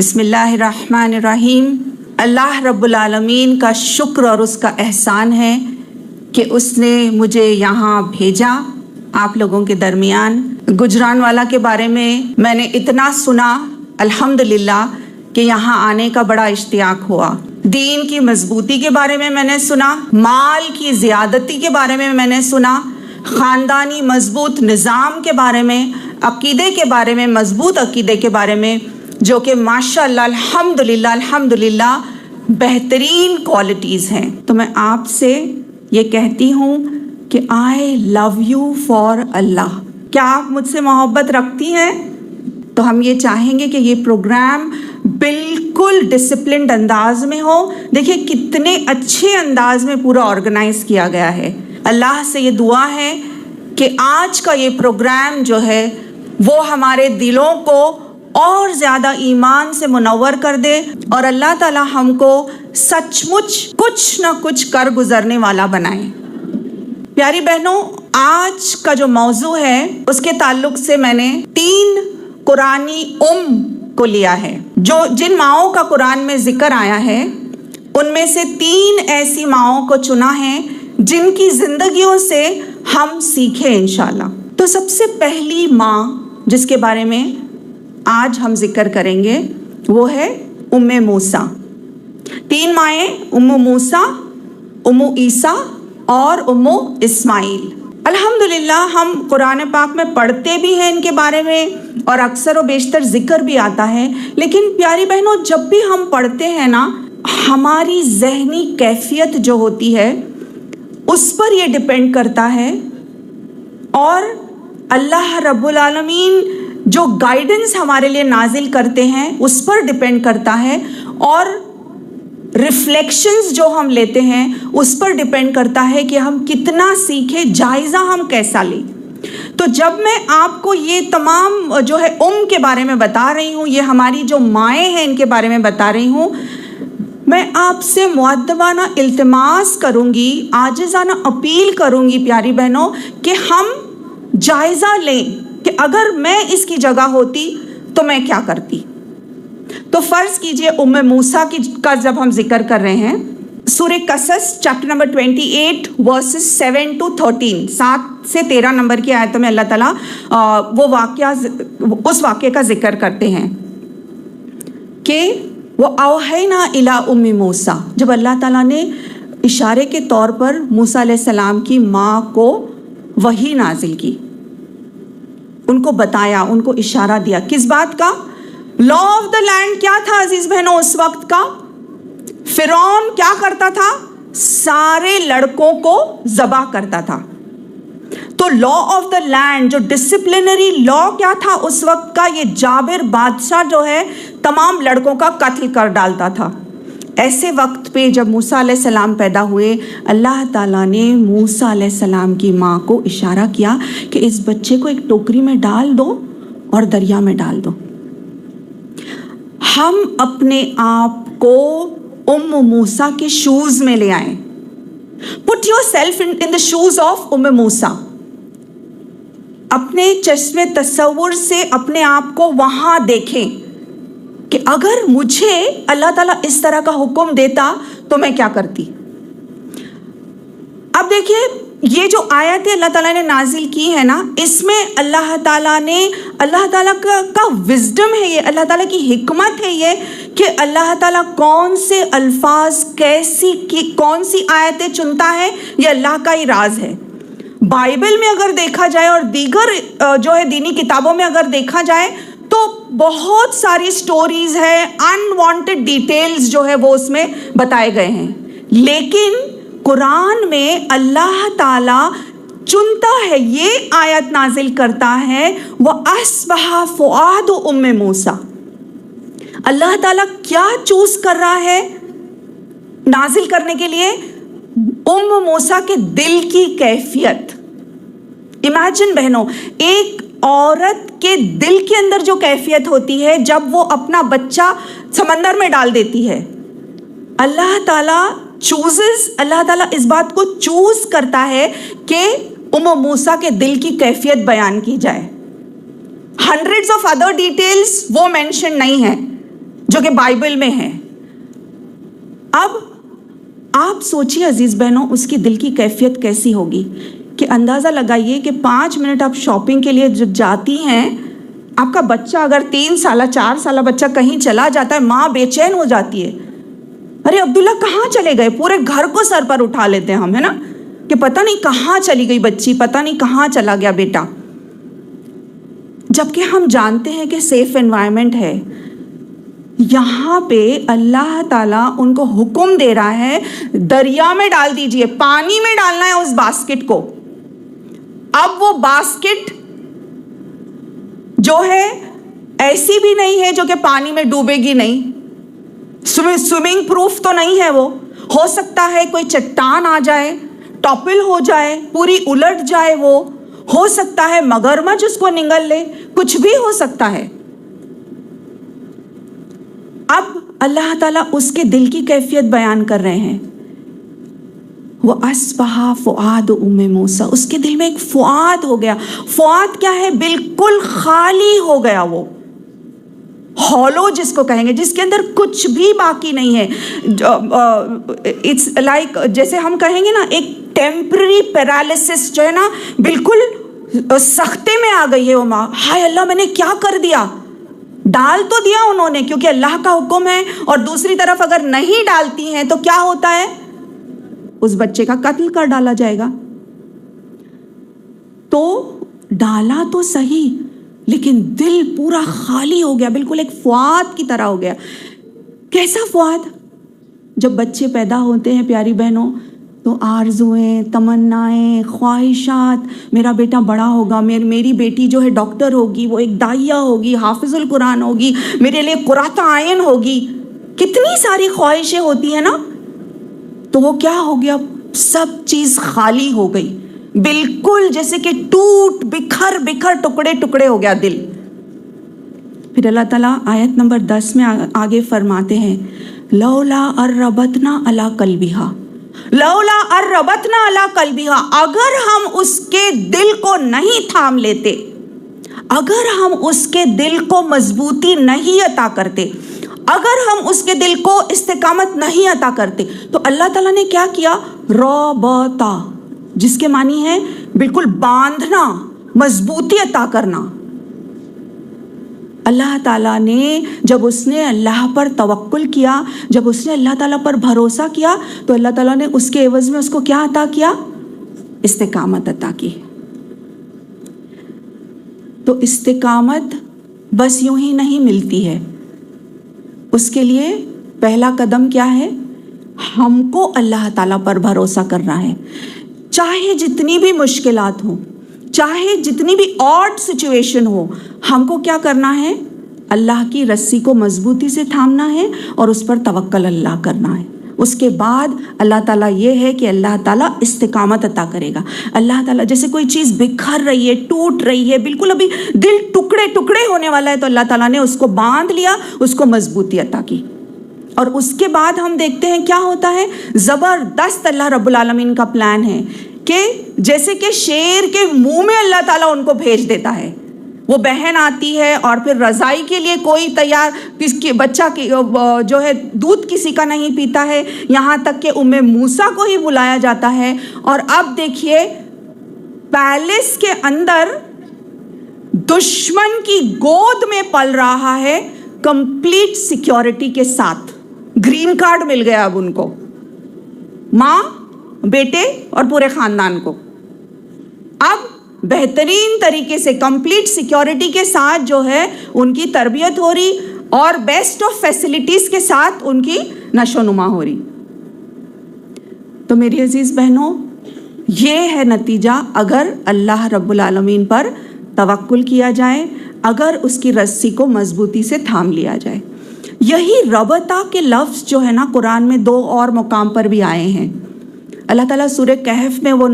بسم اللہ الرحمن الرحیم۔ اللہ رب العالمین کا شکر اور اس کا احسان ہے کہ اس نے مجھے یہاں بھیجا آپ لوگوں کے درمیان۔ گجرانوالہ کے بارے میں نے اتنا سنا الحمدللہ کہ یہاں آنے کا بڑا اشتیاق ہوا۔ دین کی مضبوطی کے بارے میں نے سنا، مال کی زیادتی کے بارے میں نے سنا، خاندانی مضبوط نظام کے بارے میں، عقیدے کے بارے میں، مضبوط عقیدے کے بارے میں، جو کہ ماشاءاللہ الحمدللہ بہترین کوالٹیز ہیں۔ تو میں آپ سے یہ کہتی ہوں کہ آئی لو یو فار اللہ۔ کیا آپ مجھ سے محبت رکھتی ہیں؟ تو ہم یہ چاہیں گے کہ یہ پروگرام بالکل ڈسپلنڈ انداز میں ہو۔ دیکھیے کتنے اچھے انداز میں پورا آرگنائز کیا گیا ہے۔ اللہ سے یہ دعا ہے کہ آج کا یہ پروگرام جو ہے وہ ہمارے دلوں کو اور زیادہ ایمان سے منور کر دے، اور اللہ تعالی ہم کو سچ مچ کچھ نہ کچھ کر گزرنے والا بنائے۔ پیاری بہنوں، آج کا جو موضوع ہے اس کے تعلق سے میں نے 3 قرآنی کو لیا ہے، جن ماؤں کا قرآن میں ذکر آیا ہے ان میں سے 3 ایسی ماؤں کو چنا ہے جن کی زندگیوں سے ہم سیکھیں انشاءاللہ۔ تو سب سے پہلی ماں جس کے بارے میں آج ہم ذکر کریں گے وہ ہے ام موسیٰ۔ 3 مائیں، ام موسیٰ، ام عیسیٰ اور ام اسماعیل۔ الحمدللہ ہم قرآن پاک میں پڑھتے بھی ہیں ان کے بارے میں اور اکثر و بیشتر ذکر بھی آتا ہے، لیکن پیاری بہنوں جب بھی ہم پڑھتے ہیں نا، ہماری ذہنی کیفیت جو ہوتی ہے اس پر یہ ڈیپینڈ کرتا ہے، اور اللہ رب العالمین جو گائیڈنس ہمارے لیے نازل کرتے ہیں اس پر ڈیپینڈ کرتا ہے، اور ریفلیکشنز جو ہم لیتے ہیں اس پر ڈیپینڈ کرتا ہے کہ ہم کتنا سیکھیں، جائزہ ہم کیسا لیں۔ تو جب میں آپ کو یہ تمام جو ہے کے بارے میں بتا رہی ہوں، یہ ہماری جو مائیں ہیں ان کے بارے میں بتا رہی ہوں، میں آپ سے مؤدبانہ التماس کروں گی، عاجزانہ اپیل کروں گی پیاری بہنوں کہ ہم جائزہ لیں کہ اگر میں اس کی جگہ ہوتی تو میں کیا کرتی۔ تو فرض کیجئے ام موسیٰ کا جب ہم ذکر کر رہے ہیں، سورہ قصص چیپٹر نمبر 28 ورسز 7 to 13، 7 سے 13 نمبر کی آیتوں میں اللہ تعالیٰ اس واقعے کا ذکر کرتے ہیں کہ وہ اوحینا الی ام موسیٰ، جب اللہ تعالیٰ نے اشارے کے طور پر موسیٰ علیہ السلام کی ماں کو وحی نازل کی، ان کو بتایا، ان کو اشارہ دیا کس بات کا؟ لا آف دا لینڈ کیا تھا عزیز بہنوں اس وقت کا؟ فرعون کیا کرتا تھا؟ سارے لڑکوں کو ذبح کرتا تھا۔ تو لا آف دا لینڈ جو ڈسپلنری لا کیا تھا اس وقت کا؟ یہ جابر بادشاہ جو ہے تمام لڑکوں کا قتل کر ڈالتا تھا۔ ایسے وقت پہ جب موسیٰ علیہ السلام پیدا ہوئے، اللہ تعالیٰ نے موسیٰ علیہ السلام کی ماں کو اشارہ کیا کہ اس بچے کو ایک ٹوکری میں ڈال دو اور دریا میں ڈال دو۔ ہم اپنے آپ کو ام موسیٰ کے شوز میں لے آئیں۔ Put yourself in the shoes of ام موسیٰ۔ اپنے چشم تصور سے اپنے آپ کو وہاں دیکھیں کہ اگر مجھے اللہ تعالیٰ اس طرح کا حکم دیتا تو میں کیا کرتی۔ اب دیکھیے یہ جو آیت اللہ تعالیٰ نے نازل کی ہے نا، اس میں اللہ تعالیٰ کا وزڈم ہے، یہ اللہ تعالیٰ کی حکمت ہے یہ کہ اللہ تعالیٰ کون سے الفاظ کون سی آیتیں چنتا ہے، یہ اللہ کا ہی راز ہے۔ بائبل میں اگر دیکھا جائے اور دیگر جو ہے دینی کتابوں میں اگر دیکھا جائے تو بہت ساری سٹوریز ہیں، انوانٹڈ ڈیٹیلز جو ہے وہ اس میں بتائے گئے ہیں، لیکن قرآن میں اللہ تعالیٰ چنتا ہے، یہ آیت نازل کرتا ہے وَأَصْبَحَ فُؤَادُ أُمِّ موسیٰ۔ اللہ تعالیٰ کیا چوز کر رہا ہے نازل کرنے کے لیے؟ ام موسیٰ کے دل کی کیفیت۔ امیجن بہنوں، ایک عورت کے دل کے اندر جو کیفیت ہوتی ہے جب وہ اپنا بچہ سمندر میں ڈال دیتی ہے، اللہ تعالیٰ اس بات کو چوز کرتا ہے کہ ام موسیٰ کے دل کی کیفیت بیان کی جائے۔ ہنڈریڈز آف ادر ڈیٹیلز وہ مینشن نہیں ہیں، جو کہ بائبل میں ہے۔ اب آپ سوچیے عزیز بہنوں، اس کی دل کی کیفیت کیسی ہوگی کہ اندازہ لگائیے کہ 5 منٹ آپ شاپنگ کے لیے جو جاتی ہیں، آپ کا بچہ اگر 3 سالہ 4 سالہ بچہ کہیں چلا جاتا ہے، ماں بے چین ہو جاتی ہے، ارے عبداللہ کہاں چلے گئے، پورے گھر کو سر پر اٹھا لیتے ہیں ہم، ہے نا، کہ پتہ نہیں کہاں چلی گئی بچی، پتہ نہیں کہاں چلا گیا بیٹا۔ جبکہ ہم جانتے ہیں کہ سیف انوائرمنٹ ہے، یہاں پہ اللہ تعالیٰ ان کو حکم دے رہا ہے دریا میں ڈال دیجئے، پانی میں ڈالنا ہے اس باسکٹ کو۔ اب وہ باسکٹ جو ہے ایسی بھی نہیں ہے جو کہ پانی میں ڈوبے گی نہیں، سوئمنگ پروف تو نہیں ہے وہ، ہو سکتا ہے کوئی چٹان آ جائے، ٹاپل ہو جائے، پوری الٹ جائے، وہ ہو سکتا ہے مگرمچھ اس کو نگل لے، کچھ بھی ہو سکتا ہے۔ اب اللہ تعالیٰ اس کے دل کی کیفیت بیان کر رہے ہیں، وہ اصبح فؤاد ام موسیٰ، اس کے دل میں ایک فؤاد ہو گیا۔ فؤاد کیا ہے؟ بالکل خالی ہو گیا، وہ ہالو جس کو کہیں گے، جس کے اندر کچھ بھی باقی نہیں ہے۔ اٹس لائک جیسے ہم کہیں گے نا، ایک ٹیمپرری پیرالیسس جو ہے نا، بالکل سختے میں آ گئی ہے وہ ماں، ہائے اللہ میں نے کیا کر دیا۔ ڈال تو دیا انہوں نے کیونکہ اللہ کا حکم ہے، اور دوسری طرف اگر نہیں ڈالتی ہیں تو کیا ہوتا ہے؟ اس بچے کا قتل کر ڈالا جائے گا۔ تو ڈالا تو صحیح، لیکن دل پورا خالی ہو گیا، بالکل ایک فؤاد کی طرح ہو گیا۔ کیسا فؤاد؟ جب بچے پیدا ہوتے ہیں پیاری بہنوں، تو آرزویں، تمنائیں، خواہشات، میرا بیٹا بڑا ہوگا، میری بیٹی جو ہے ڈاکٹر ہوگی، وہ ایک داعیہ ہوگی، حافظ القرآن ہوگی، میرے لیے قرۃ عین ہوگی، کتنی ساری خواہشیں ہوتی ہیں نا۔ تو وہ کیا ہو گیا؟ سب چیز خالی ہو گئی، بالکل جیسے کہ ٹوٹ بکھر ٹکڑے ٹکڑے ہو گیا دل۔ پھر اللہ تعالیٰ آیت نمبر 10 میں آگے فرماتے ہیں، لولا اربتنا علی قلبہا، لولا اربتنا علی قلبہا، اگر ہم اس کے دل کو نہیں تھام لیتے، اگر ہم اس کے دل کو مضبوطی نہیں عطا کرتے، اگر ہم اس کے دل کو استقامت نہیں عطا کرتے، تو اللہ تعالیٰ نے کیا کیا؟ ربطا، جس کے معنی ہے بالکل باندھنا، مضبوطی عطا کرنا۔ اللہ تعالیٰ نے جب اس نے اللہ پر توکل کیا، جب اس نے اللہ تعالیٰ پر بھروسہ کیا، تو اللہ تعالیٰ نے اس کے عوض میں اس کو کیا عطا کیا؟ استقامت عطا کی۔ تو استقامت بس یوں ہی نہیں ملتی ہے، اس کے لیے پہلا قدم کیا ہے؟ ہم کو اللہ تعالیٰ پر بھروسہ کرنا ہے، چاہے جتنی بھی مشکلات ہوں، چاہے جتنی بھی آڈ سچویشن ہو، ہم کو کیا کرنا ہے؟ اللہ کی رسی کو مضبوطی سے تھامنا ہے اور اس پر توکل اللہ کرنا ہے۔ اس کے بعد اللہ تعالیٰ یہ ہے کہ اللہ تعالیٰ استقامت عطا کرے گا۔ اللہ تعالیٰ جیسے کوئی چیز بکھر رہی ہے، ٹوٹ رہی ہے، بالکل ابھی دل ٹکڑے ٹکڑے ہونے والا ہے، تو اللہ تعالیٰ نے اس کو باندھ لیا، اس کو مضبوطی عطا کی۔ اور اس کے بعد ہم دیکھتے ہیں کیا ہوتا ہے، زبردست اللہ رب العالمین کا پلان ہے کہ جیسے کہ شیر کے منہ میں اللہ تعالیٰ ان کو بھیج دیتا ہے، وہ بہن آتی ہے اور پھر رضائی کے لیے کوئی تیار، کس کے بچہ کی جو ہے دودھ کسی کا نہیں پیتا ہے، یہاں تک کہ ام موسیٰ کو ہی بلایا جاتا ہے۔ اور اب دیکھیے پیلس کے اندر دشمن کی گود میں پل رہا ہے، کمپلیٹ سیکیورٹی کے ساتھ، گرین کارڈ مل گیا اب ان کو، ماں، بیٹے اور پورے خاندان کو۔ اب بہترین طریقے سے کمپلیٹ سیکیورٹی کے ساتھ جو ہے ان کی تربیت ہو رہی، اور بیسٹ آف فیسلٹیز کے ساتھ ان کی نشو و نما ہو رہی۔ تو میری عزیز بہنوں، یہ ہے نتیجہ اگر اللہ رب العالمین پر توکل کیا جائے، اگر اس کی رسی کو مضبوطی سے تھام لیا جائے۔ یہی ربطہ کے لفظ جو ہے نا قرآن میں 2 اور مقام پر بھی آئے ہیں۔ اللہ تعالیٰ سورہ کہف میں وہ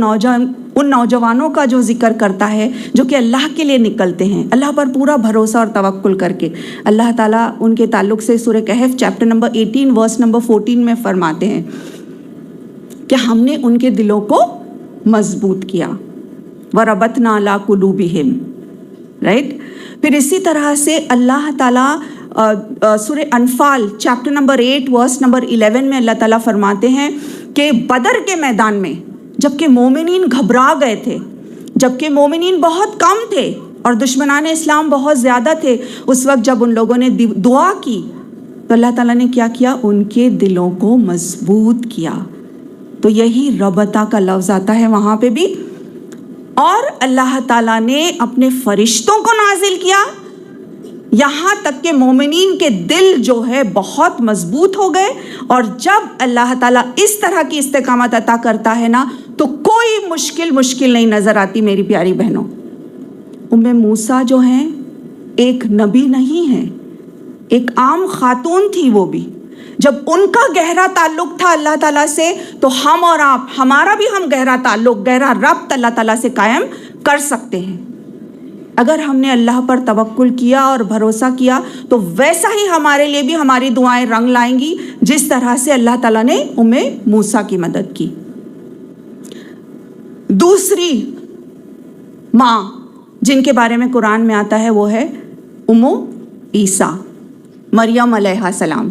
ان نوجوانوں کا جو ذکر کرتا ہے جو کہ اللہ کے لیے نکلتے ہیں، اللہ پر پورا بھروسہ اور توکل کر کے، اللہ تعالیٰ ان کے تعلق سے سورہ کہف چیپٹر نمبر 18 ورس نمبر 14 میں فرماتے ہیں کہ ہم نے ان کے دلوں کو مضبوط کیا، وَرَبَطْنَا عَلَىٰ قُلُوبِهِمْ، رائٹ۔ پھر اسی طرح سے اللہ تعالیٰ سورہ انفال چیپٹر نمبر 8 ورس نمبر 11 میں اللہ تعالیٰ فرماتے ہیں کہ بدر کے میدان میں جبکہ مومنین گھبرا گئے تھے، جبکہ مومنین بہت کم تھے اور دشمنان اسلام بہت زیادہ تھے، اس وقت جب ان لوگوں نے دعا کی تو اللہ تعالیٰ نے کیا کیا؟ ان کے دلوں کو مضبوط کیا. تو یہی ربطہ کا لفظ آتا ہے وہاں پہ بھی. اور اللہ تعالیٰ نے اپنے فرشتوں کو نازل کیا یہاں تک کہ مومنین کے دل جو ہے بہت مضبوط ہو گئے. اور جب اللہ تعالیٰ اس طرح کی استقامت عطا کرتا ہے نا تو کوئی مشکل نہیں نظر آتی. میری پیاری بہنوں، موسیٰ جو ہیں ایک نبی نہیں ہے، ایک عام خاتون تھی. وہ بھی جب ان کا گہرا تعلق تھا اللہ تعالیٰ سے تو ہم اور آپ، ہمارا بھی ہم گہرا تعلق، گہرا ربط اللہ تعالیٰ سے قائم کر سکتے ہیں. اگر ہم نے اللہ پر توکل کیا اور بھروسہ کیا تو ویسا ہی ہمارے لیے بھی ہماری دعائیں رنگ لائیں گی جس طرح سے اللہ تعالیٰ نے موسیٰ کی مدد کی. دوسری ماں جن کے بارے میں قرآن میں آتا ہے وہ ہے عیسیٰ، مریم علیہ السلام.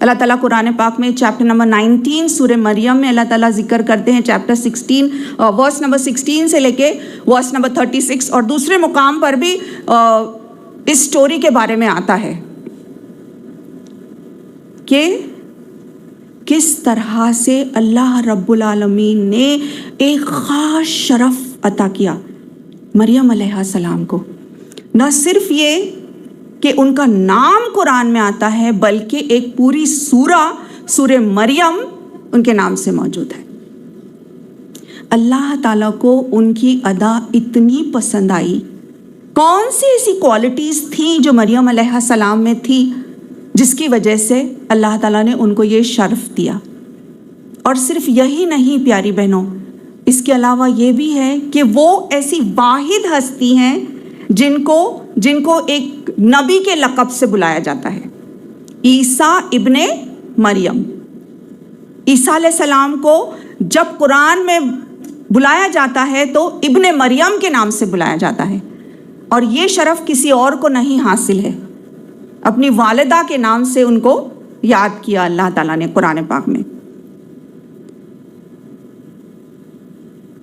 اللہ تعالیٰ قرآن پاک میں چیپٹر نمبر 19 سورہ مریم میں اللہ تعالیٰ ذکر کرتے ہیں، چیپٹر 16 ورس نمبر 16 سے لے کے ورس نمبر 36 اور دوسرے مقام پر بھی اس سٹوری کے بارے میں آتا ہے کہ کس طرح سے اللہ رب العالمین نے ایک خاص شرف عطا کیا مریم علیہ السلام کو. نہ صرف یہ کہ ان کا نام قرآن میں آتا ہے بلکہ ایک پوری سورہ مریم ان کے نام سے موجود ہے. اللہ تعالیٰ کو ان کی ادا اتنی پسند آئی. کون سی ایسی کوالٹیز تھیں جو مریم علیہ السلام میں تھی جس کی وجہ سے اللہ تعالیٰ نے ان کو یہ شرف دیا؟ اور صرف یہی نہیں پیاری بہنوں، اس کے علاوہ یہ بھی ہے کہ وہ ایسی واحد ہستی ہیں جن کو ایک نبی کے لقب سے بلایا جاتا ہے، عیسیٰ ابن مریم. عیسیٰ علیہ السلام کو جب قرآن میں بلایا جاتا ہے تو ابن مریم کے نام سے بلایا جاتا ہے، اور یہ شرف کسی اور کو نہیں حاصل ہے. اپنی والدہ کے نام سے ان کو یاد کیا اللہ تعالیٰ نے قرآن پاک میں.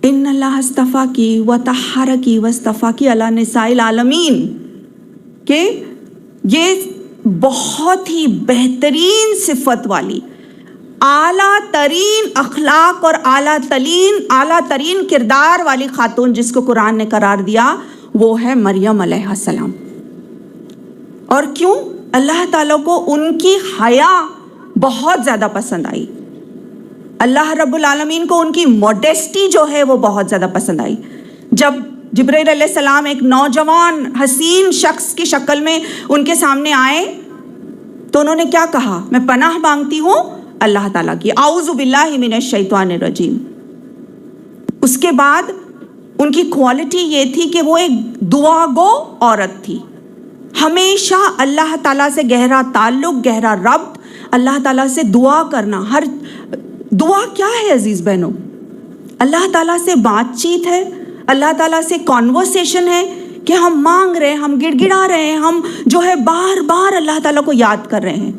ان اللہ استفا کی و طہر کی و استفا کی علی نساء العالمین، کہ یہ بہت ہی بہترین صفت والی، اعلیٰ ترین اخلاق اور اعلیٰ ترین کردار والی خاتون جس کو قرآن نے قرار دیا وہ ہے مریم علیہ السلام. اور کیوں؟ اللہ تعالیٰ کو ان کی حیا بہت زیادہ پسند آئی. اللہ رب العالمین کو ان کی موڈیسٹی جو ہے وہ بہت زیادہ پسند آئی. جب جبرائیل علیہ السلام ایک نوجوان حسین شخص کی شکل میں ان کے سامنے آئے تو انہوں نے کیا کہا؟ میں پناہ مانگتی ہوں اللہ تعالیٰ کی، اعوذ باللہ من الشیطان الرجیم. اس کے بعد ان کی کوالٹی یہ تھی کہ وہ ایک دعا گو عورت تھی. ہمیشہ اللہ تعالیٰ سے گہرا تعلق، گہرا ربط، اللہ تعالیٰ سے دعا کرنا. ہر دعا کیا ہے عزیز بہنوں؟ اللہ تعالیٰ سے بات چیت ہے، اللہ تعالیٰ سے کانورسیشن ہے کہ ہم مانگ رہے ہیں، ہم گڑ گڑا رہے ہیں، ہم جو ہے بار بار اللہ تعالیٰ کو یاد کر رہے ہیں.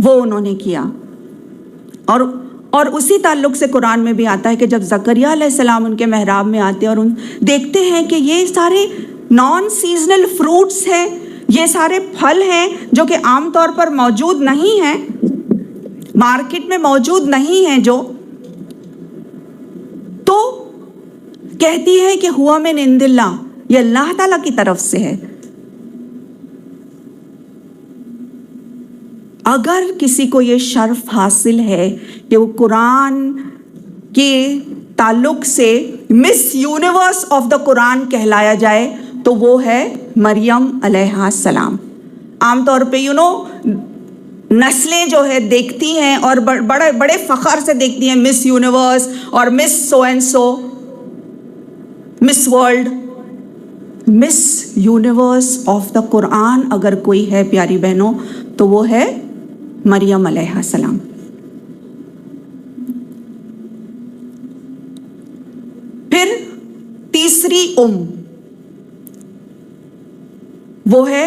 وہ انہوں نے کیا. اور اسی تعلق سے قرآن میں بھی آتا ہے کہ جب زکریہ علیہ السلام ان کے محراب میں آتے ہیں اور دیکھتے ہیں کہ یہ سارے نان سیزنل فروٹس ہیں، یہ سارے پھل ہیں جو کہ عام طور پر موجود نہیں ہیں، مارکیٹ میں موجود نہیں ہیں، تو کہتی ہے کہ ہوا من عند اللہ، یہ اللہ تعالیٰ کی طرف سے ہے. اگر کسی کو یہ شرف حاصل ہے کہ وہ قرآن کے تعلق سے مس یونیورس آف دا قرآن کہلایا جائے تو وہ ہے مریم علیہ السلام. عام طور پہ نسلیں جو ہے دیکھتی ہیں اور بڑے بڑے فخر سے دیکھتی ہیں مس یونیورس اور miss so and so, miss world. Miss universe of the Quran اگر کوئی ہے پیاری بہنوں تو وہ ہے مریم علیہ السلام. پھر تیسری وہ ہے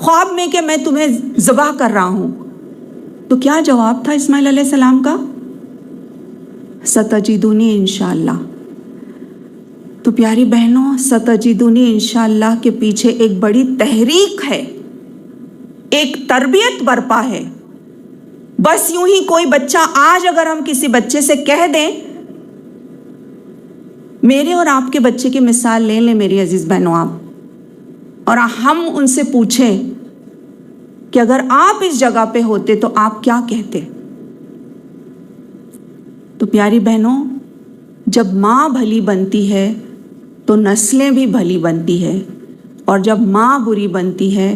خواب میں کہ میں تمہیں ذبح کر رہا ہوں. تو کیا جواب تھا اسماعیل علیہ السلام کا؟ ستجدونی انشاءاللہ. تو پیاری بہنوں، ستجدونی انشاءاللہ کے پیچھے ایک بڑی تحریک ہے، ایک تربیت برپا ہے. بس یوں ہی کوئی بچہ آج اگر ہم کسی بچے سے کہہ دیں، میرے اور آپ کے بچے کی مثال لے لیں میری عزیز بہنوں آپ، اور ہم ان سے پوچھیں کہ اگر آپ اس جگہ پہ ہوتے تو آپ کیا کہتے؟ تو پیاری بہنوں، جب ماں بھلی بنتی ہے تو نسلیں بھی بھلی بنتی ہے، اور جب ماں بری بنتی ہے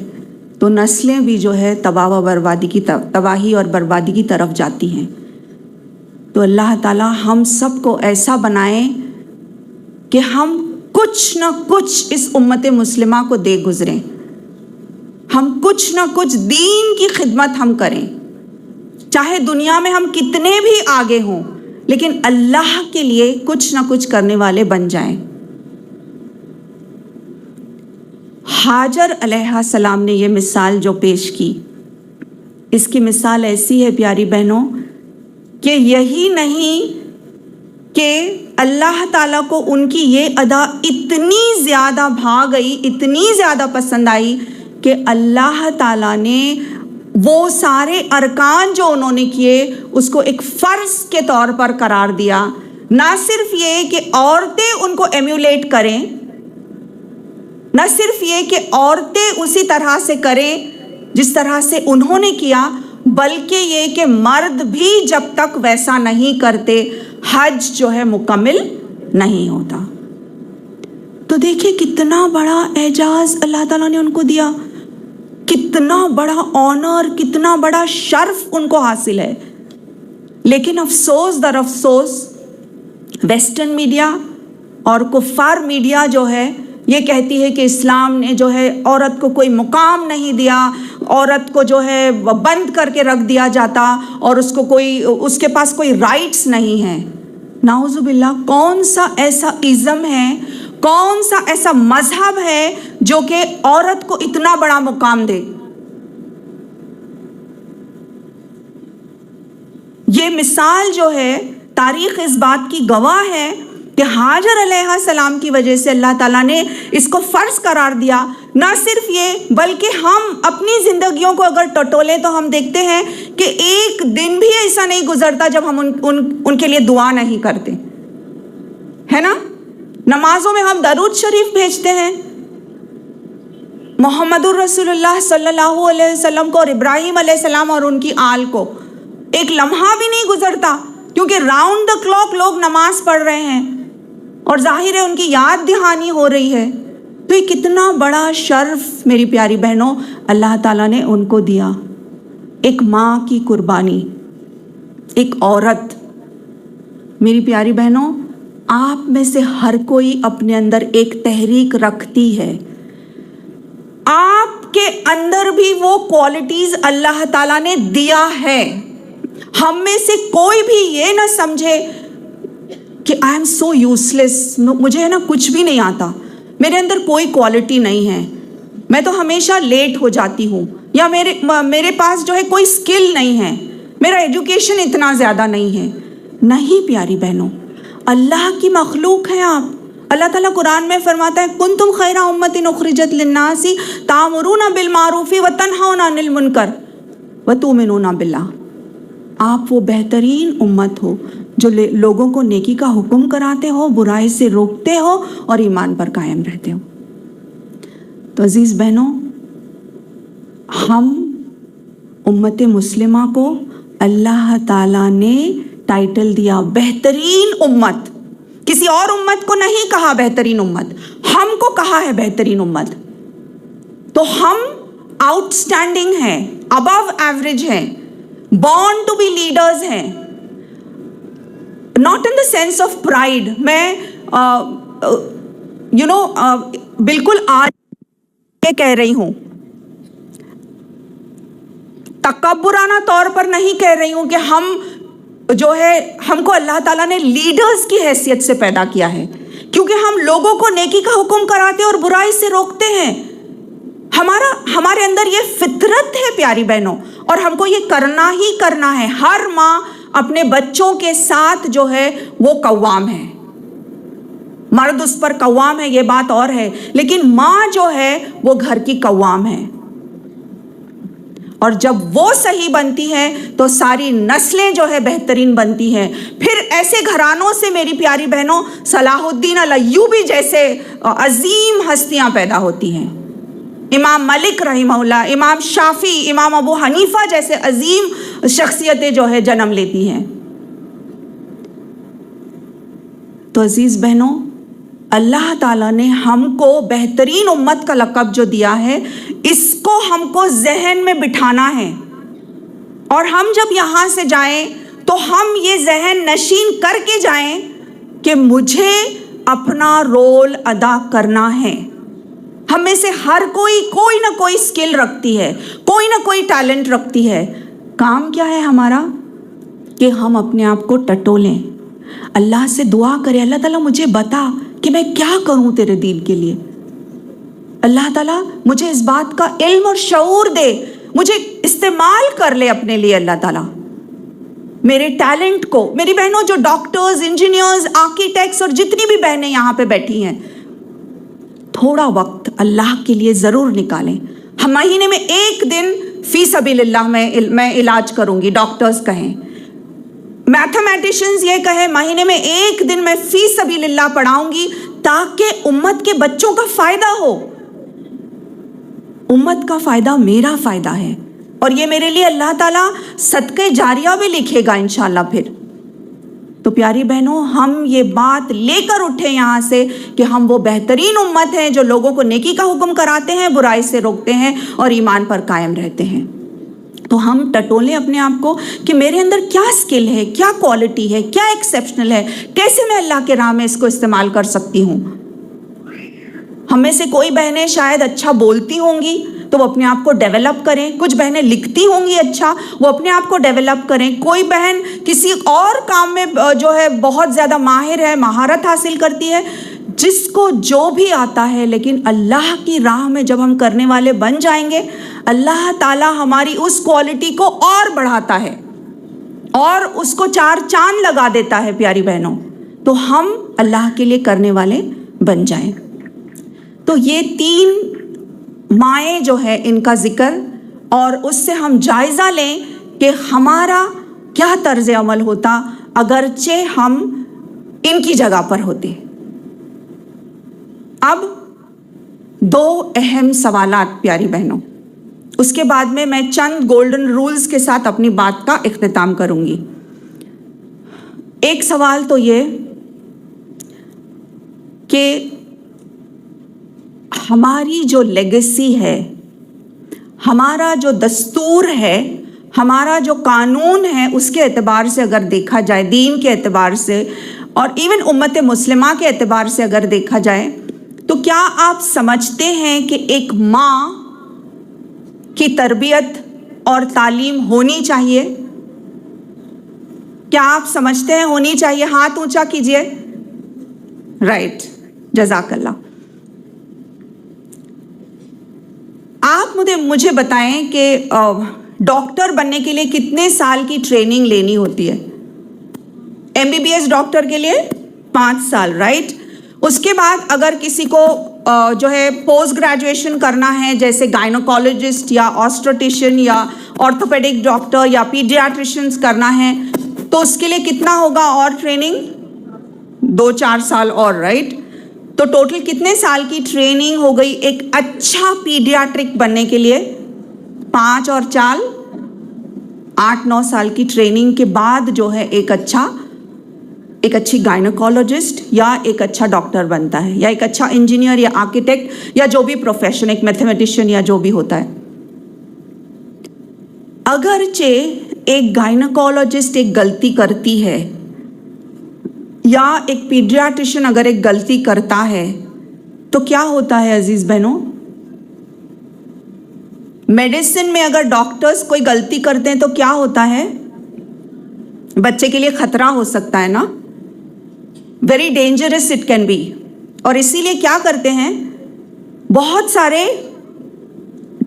تو نسلیں بھی جو ہے تباہی اور بربادی کی طرف جاتی ہیں. تو اللہ تعالیٰ ہم سب کو ایسا بنائے کہ ہم کچھ نہ کچھ اس امت مسلمہ کو دے گزریں، ہم کچھ نہ کچھ دین کی خدمت ہم کریں، چاہے دنیا میں ہم کتنے بھی آگے ہوں لیکن اللہ کے لیے کچھ نہ کچھ کرنے والے بن جائیں. ہاجر علیہ السلام نے یہ مثال جو پیش کی، اس کی مثال ایسی ہے پیاری بہنوں کہ یہی نہیں کہ اللہ تعالیٰ کو ان کی یہ ادا اتنی زیادہ بھا گئی، اتنی زیادہ پسند آئی کہ اللہ تعالیٰ نے وہ سارے ارکان جو انہوں نے کیے اس کو ایک فرض کے طور پر قرار دیا. نہ صرف یہ کہ عورتیں ان کو ایمیولیٹ کریں، نہ صرف یہ کہ عورتیں اسی طرح سے کریں جس طرح سے انہوں نے کیا، بلکہ یہ کہ مرد بھی جب تک ویسا نہیں کرتے حج جو ہے مکمل نہیں ہوتا. تو دیکھیں کتنا بڑا اعزاز اللہ تعالیٰ نے ان کو دیا، کتنا بڑا آنر، کتنا بڑا شرف ان کو حاصل ہے. لیکن افسوس در افسوس ویسٹرن میڈیا اور کفار میڈیا جو ہے یہ کہتی ہے کہ اسلام نے جو ہے عورت کو کوئی مقام نہیں دیا، عورت کو جو ہے بند کر کے رکھ دیا جاتا اور اس کے پاس کوئی رائٹس نہیں ہیں. نعوذ باللہ، کون سا ایسا ازم ہے، کون سا ایسا مذہب ہے جو کہ عورت کو اتنا بڑا مقام دے؟ یہ مثال جو ہے تاریخ اس بات کی گواہ ہے کہ ہاجر علیہ السلام کی وجہ سے اللہ تعالیٰ نے اس کو فرض قرار دیا. نہ صرف یہ بلکہ ہم اپنی زندگیوں کو اگر ٹٹولیں تو ہم دیکھتے ہیں کہ ایک دن بھی ایسا نہیں گزرتا جب ہم ان کے لیے دعا نہیں کرتے، ہے نا؟ نمازوں میں ہم درود شریف بھیجتے ہیں محمد الرسول اللہ صلی اللہ علیہ وسلم کو اور ابراہیم علیہ السلام اور ان کی آل کو. ایک لمحہ بھی نہیں گزرتا کیونکہ راؤنڈ دا کلاک لوگ نماز پڑھ رہے ہیں اور ظاہر ہے ان کی یاد دہانی ہو رہی ہے. تو یہ کتنا بڑا شرف میری پیاری بہنوں اللہ تعالیٰ نے ان کو دیا. ایک ماں کی قربانی، ایک عورت. میری پیاری بہنوں، آپ میں سے ہر کوئی اپنے اندر ایک تحریک رکھتی ہے. آپ کے اندر بھی وہ کوالٹیز اللہ تعالیٰ نے دیا ہے. ہم میں سے کوئی بھی یہ نہ سمجھے کہ آئی ایم سو یوزلیس، مجھے ہے نا کچھ بھی نہیں آتا، میرے اندر کوئی کوالٹی نہیں ہے، میں تو ہمیشہ لیٹ ہو جاتی ہوں، یا میرے پاس جو ہے کوئی سکل نہیں ہے، میرا ایجوکیشن اتنا زیادہ نہیں ہے. نہیں پیاری بہنوں، اللہ کی مخلوق ہیں آپ. اللہ تعالیٰ قرآن میں فرماتا ہے کنتم خیر امۃ اخرجت للناس تأمرون بالمعروف وتنہون عن المنکر وتؤمنون باللہ. آپ وہ بہترین امت ہو جو لوگوں کو نیکی کا حکم کراتے ہو، برائی سے روکتے ہو اور ایمان پر قائم رہتے ہو. تو عزیز بہنوں، ہم امت مسلمہ کو اللہ تعالیٰ نے ٹائٹل دیا بہترین امت. کسی اور امت کو نہیں کہا بہترین امت، ہم کو کہا ہے بہترین امت. تو ہم آؤٹ اسٹینڈنگ ہیں، ابو ایوریج ہیں، born to be leaders ہیں. not in the sense of pride. میں بالکل آج یہ کہہ رہی ہوں، تکبرانہ طور پر نہیں کہہ رہی ہوں کہ ہم کو اللہ تعالیٰ نے لیڈرز کی حیثیت سے پیدا کیا ہے، کیونکہ ہم لوگوں کو نیکی کا حکم کراتے اور برائی سے روکتے ہیں. ہمارے اندر یہ فطرت ہے پیاری بہنوں، اور ہم کو یہ کرنا ہی کرنا ہے۔ ہر ماں اپنے بچوں کے ساتھ جو ہے وہ قوام ہے، مرد اس پر قوام ہے، یہ بات اور ہے، لیکن ماں جو ہے وہ گھر کی قوام ہے، اور جب وہ صحیح بنتی ہے تو ساری نسلیں جو ہے بہترین بنتی ہیں۔ پھر ایسے گھرانوں سے میری پیاری بہنوں صلاح الدین الایوبی جیسے عظیم ہستیاں پیدا ہوتی ہیں، امام ملک رحمہ اللہ، امام شافعی، امام ابو حنیفہ جیسے عظیم شخصیتیں جو ہے جنم لیتی ہیں۔ تو عزیز بہنوں، اللہ تعالیٰ نے ہم کو بہترین امت کا لقب جو دیا ہے، اس کو ہم کو ذہن میں بٹھانا ہے، اور ہم جب یہاں سے جائیں تو ہم یہ ذہن نشین کر کے جائیں کہ مجھے اپنا رول ادا کرنا ہے۔ ہم میں سے ہر کوئی نہ کوئی سکل رکھتی ہے، کوئی نہ کوئی ٹیلنٹ رکھتی ہے۔ کام کیا ہے ہمارا؟ کہ ہم اپنے آپ کو ٹٹولیں، اللہ سے دعا کریں، اللہ تعالیٰ مجھے بتا کہ میں کیا کروں تیرے دین کے لیے۔ اللہ تعالیٰ مجھے اس بات کا علم اور شعور دے، مجھے استعمال کر لے اپنے لیے۔ اللہ تعالیٰ میرے ٹیلنٹ کو، میری بہنوں جو ڈاکٹرز، انجینئرز، آرکیٹیکٹس اور جتنی بھی بہنیں یہاں پہ بیٹھی ہیں، تھوڑا وقت اللہ کے لیے ضرور نکالیں۔ ہم مہینے میں ایک دن فی سبیل اللہ میں علاج کروں گی، ڈاکٹرز کہیں، میتھمیٹیشنز یہ کہیں، مہینے میں ایک دن میں فی سبیل اللہ پڑھاؤں گی تاکہ امت کے بچوں کا فائدہ ہو۔ امت کا فائدہ میرا فائدہ ہے، اور یہ میرے لیے اللہ تعالیٰ صدقہ جاریہ بھی لکھے گا انشاءاللہ۔ پھر تو پیاری بہنوں، ہم یہ بات لے کر اٹھیں یہاں سے کہ ہم وہ بہترین امت ہیں جو لوگوں کو نیکی کا حکم کراتے ہیں، برائی سے روکتے ہیں اور ایمان پر قائم رہتے ہیں۔ تو ہم ٹٹولیں اپنے آپ کو کہ میرے اندر کیا سکل ہے، کیا کوالٹی ہے، کیا ایکسیپشنل ہے، کیسے میں اللہ کے راہ میں اس کو استعمال کر سکتی ہوں۔ ہم میں سے کوئی بہنیں شاید اچھا بولتی ہوں گی تو وہ اپنے آپ کو ڈیولپ کریں، کچھ بہنیں لکھتی ہوں گی اچھا، وہ اپنے آپ کو ڈیولپ کریں، کوئی بہن کسی اور کام میں جو ہے بہت زیادہ ماہر ہے، مہارت حاصل کرتی ہے، جس کو جو بھی آتا ہے۔ لیکن اللہ کی راہ میں جب ہم کرنے والے بن جائیں گے، اللہ تعالیٰ ہماری اس کوالٹی کو اور بڑھاتا ہے اور اس کو 4 چاند لگا دیتا ہے پیاری بہنوں، تو ہم اللہ کے لیے کرنے والے بن جائیں۔ تو یہ 3 مائیں جو ہے ان کا ذکر، اور اس سے ہم جائزہ لیں کہ ہمارا کیا طرز عمل ہوتا اگرچہ ہم ان کی جگہ پر ہوتے۔ اب 2 اہم سوالات پیاری بہنوں، اس کے بعد میں چند گولڈن رولز کے ساتھ اپنی بات کا اختتام کروں گی۔ ایک سوال تو یہ کہ ہماری جو لیگیسی ہے، ہمارا جو دستور ہے، ہمارا جو قانون ہے، اس کے اعتبار سے اگر دیکھا جائے، دین کے اعتبار سے اور ایون امت مسلمہ کے اعتبار سے اگر دیکھا جائے، تو کیا آپ سمجھتے ہیں کہ ایک ماں کی تربیت اور تعلیم ہونی چاہیے؟ کیا آپ سمجھتے ہیں ہونی چاہیے؟ ہاتھ اونچا کیجئے۔ رائٹ، جزاک اللہ۔ آپ مجھے بتائیں کہ ڈاکٹر بننے کے لیے کتنے سال کی ٹریننگ لینی ہوتی ہے؟ MBBS ڈاکٹر کے لیے 5 سال، رائٹ؟ اس کے بعد اگر کسی کو جو ہے پوسٹ گریجویشن کرنا ہے، جیسے گائنوکالوجسٹ یا آسٹروٹیشن یا آرتھوپیڈک ڈاکٹر یا پیڈیاٹریشنز کرنا ہے، تو اس کے لیے کتنا ہوگا اور ٹریننگ؟ 2-4 سال اور، رائٹ؟ تو ٹوٹل کتنے سال کی ٹریننگ ہو گئی ایک اچھا پیڈیاٹرک بننے کے لیے؟ 5 اور 4 8-9 سال کی ٹریننگ کے بعد جو ہے ایک اچھی گائنوکالوجسٹ یا ایک اچھا ڈاکٹر بنتا ہے، یا ایک اچھا انجینئر یا آرکیٹیکٹ یا جو بھی پروفیشن، ایک میتھمیٹیشین یا جو بھی ہوتا ہے۔ اگرچہ ایک گائنوکالوجسٹ ایک غلطی کرتی ہے، یا ایک پیڈیاٹریشن اگر ایک غلطی کرتا ہے، تو کیا ہوتا ہے عزیز بہنوں؟ میڈیسن میں اگر ڈاکٹرز کوئی غلطی کرتے ہیں تو کیا ہوتا ہے؟ بچے کے لیے خطرہ ہو سکتا ہے نا، very dangerous it can be. اور اسی لیے کیا کرتے ہیں، بہت سارے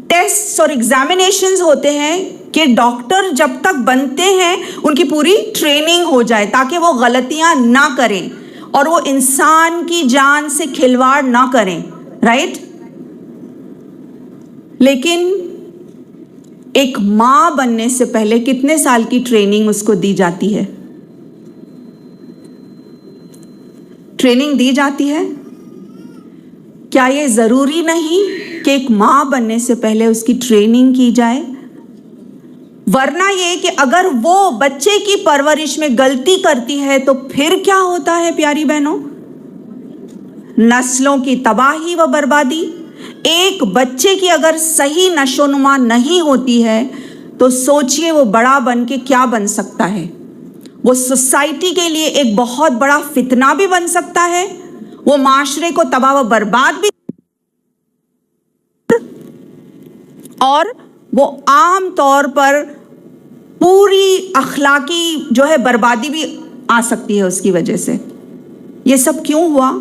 ٹیسٹ اور ایگزامینیشنز ہوتے ہیں کہ ڈاکٹر جب تک بنتے ہیں ان کی پوری ٹریننگ ہو جائے تاکہ وہ غلطیاں نہ کریں اور وہ انسان کی جان سے کھلواڑ نہ کریں، رائٹ؟ لیکن ایک ماں بننے سے پہلے کتنے سال کی ٹریننگ اس کو دی جاتی ہے؟ ٹریننگ دی جاتی ہے؟ کیا یہ ضروری نہیں کہ ایک ماں بننے سے پہلے اس کی ٹریننگ کی جائے؟ ورنہ یہ کہ اگر وہ بچے کی پرورش میں غلطی کرتی ہے تو پھر کیا ہوتا ہے پیاری بہنوں؟ نسلوں کی تباہی و بربادی۔ ایک بچے کی اگر صحیح نشو و نما نہیں ہوتی ہے تو سوچئے وہ بڑا بن کے کیا بن سکتا ہے۔ وہ سوسائٹی کے لیے ایک بہت بڑا فتنہ بھی بن سکتا ہے، وہ معاشرے کو تباہ و برباد بھی، اور وہ عام طور پر پوری اخلاقی جو ہے بربادی بھی آ سکتی ہے اس کی وجہ سے۔ یہ سب کیوں ہوا؟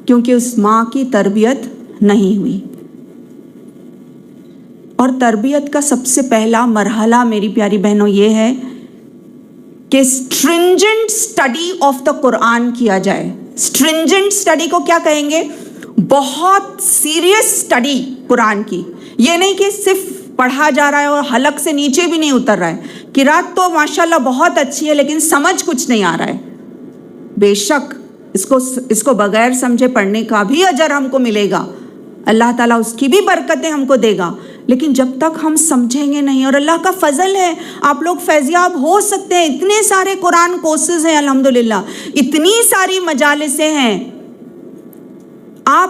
کیونکہ اس ماں کی تربیت نہیں ہوئی۔ اور تربیت کا سب سے پہلا مرحلہ میری پیاری بہنوں یہ ہے کہ اسٹرنجنٹ اسٹڈی آف دا قرآن کیا جائے۔ اسٹرنجنٹ اسٹڈی کو کیا کہیں گے؟ بہت سیریس اسٹڈی قرآن کی۔ یہ نہیں کہ صرف پڑھا جا رہا ہے اور حلق سے نیچے بھی نہیں اتر رہا ہے۔ قرات تو ماشاءاللہ بہت اچھی ہے لیکن سمجھ کچھ نہیں آ رہا ہے۔ بے شک اس کو بغیر سمجھے پڑھنے کا بھی اجر ہم کو ملے گا، اللہ تعالیٰ اس کی بھی برکتیں ہم کو دے گا، لیکن جب تک ہم سمجھیں گے نہیں، اور اللہ کا فضل ہے آپ لوگ فیضیاب ہو سکتے ہیں، اتنے سارے قرآن کورسز ہیں الحمدللہ، اتنی ساری مجالسیں ہیں، آپ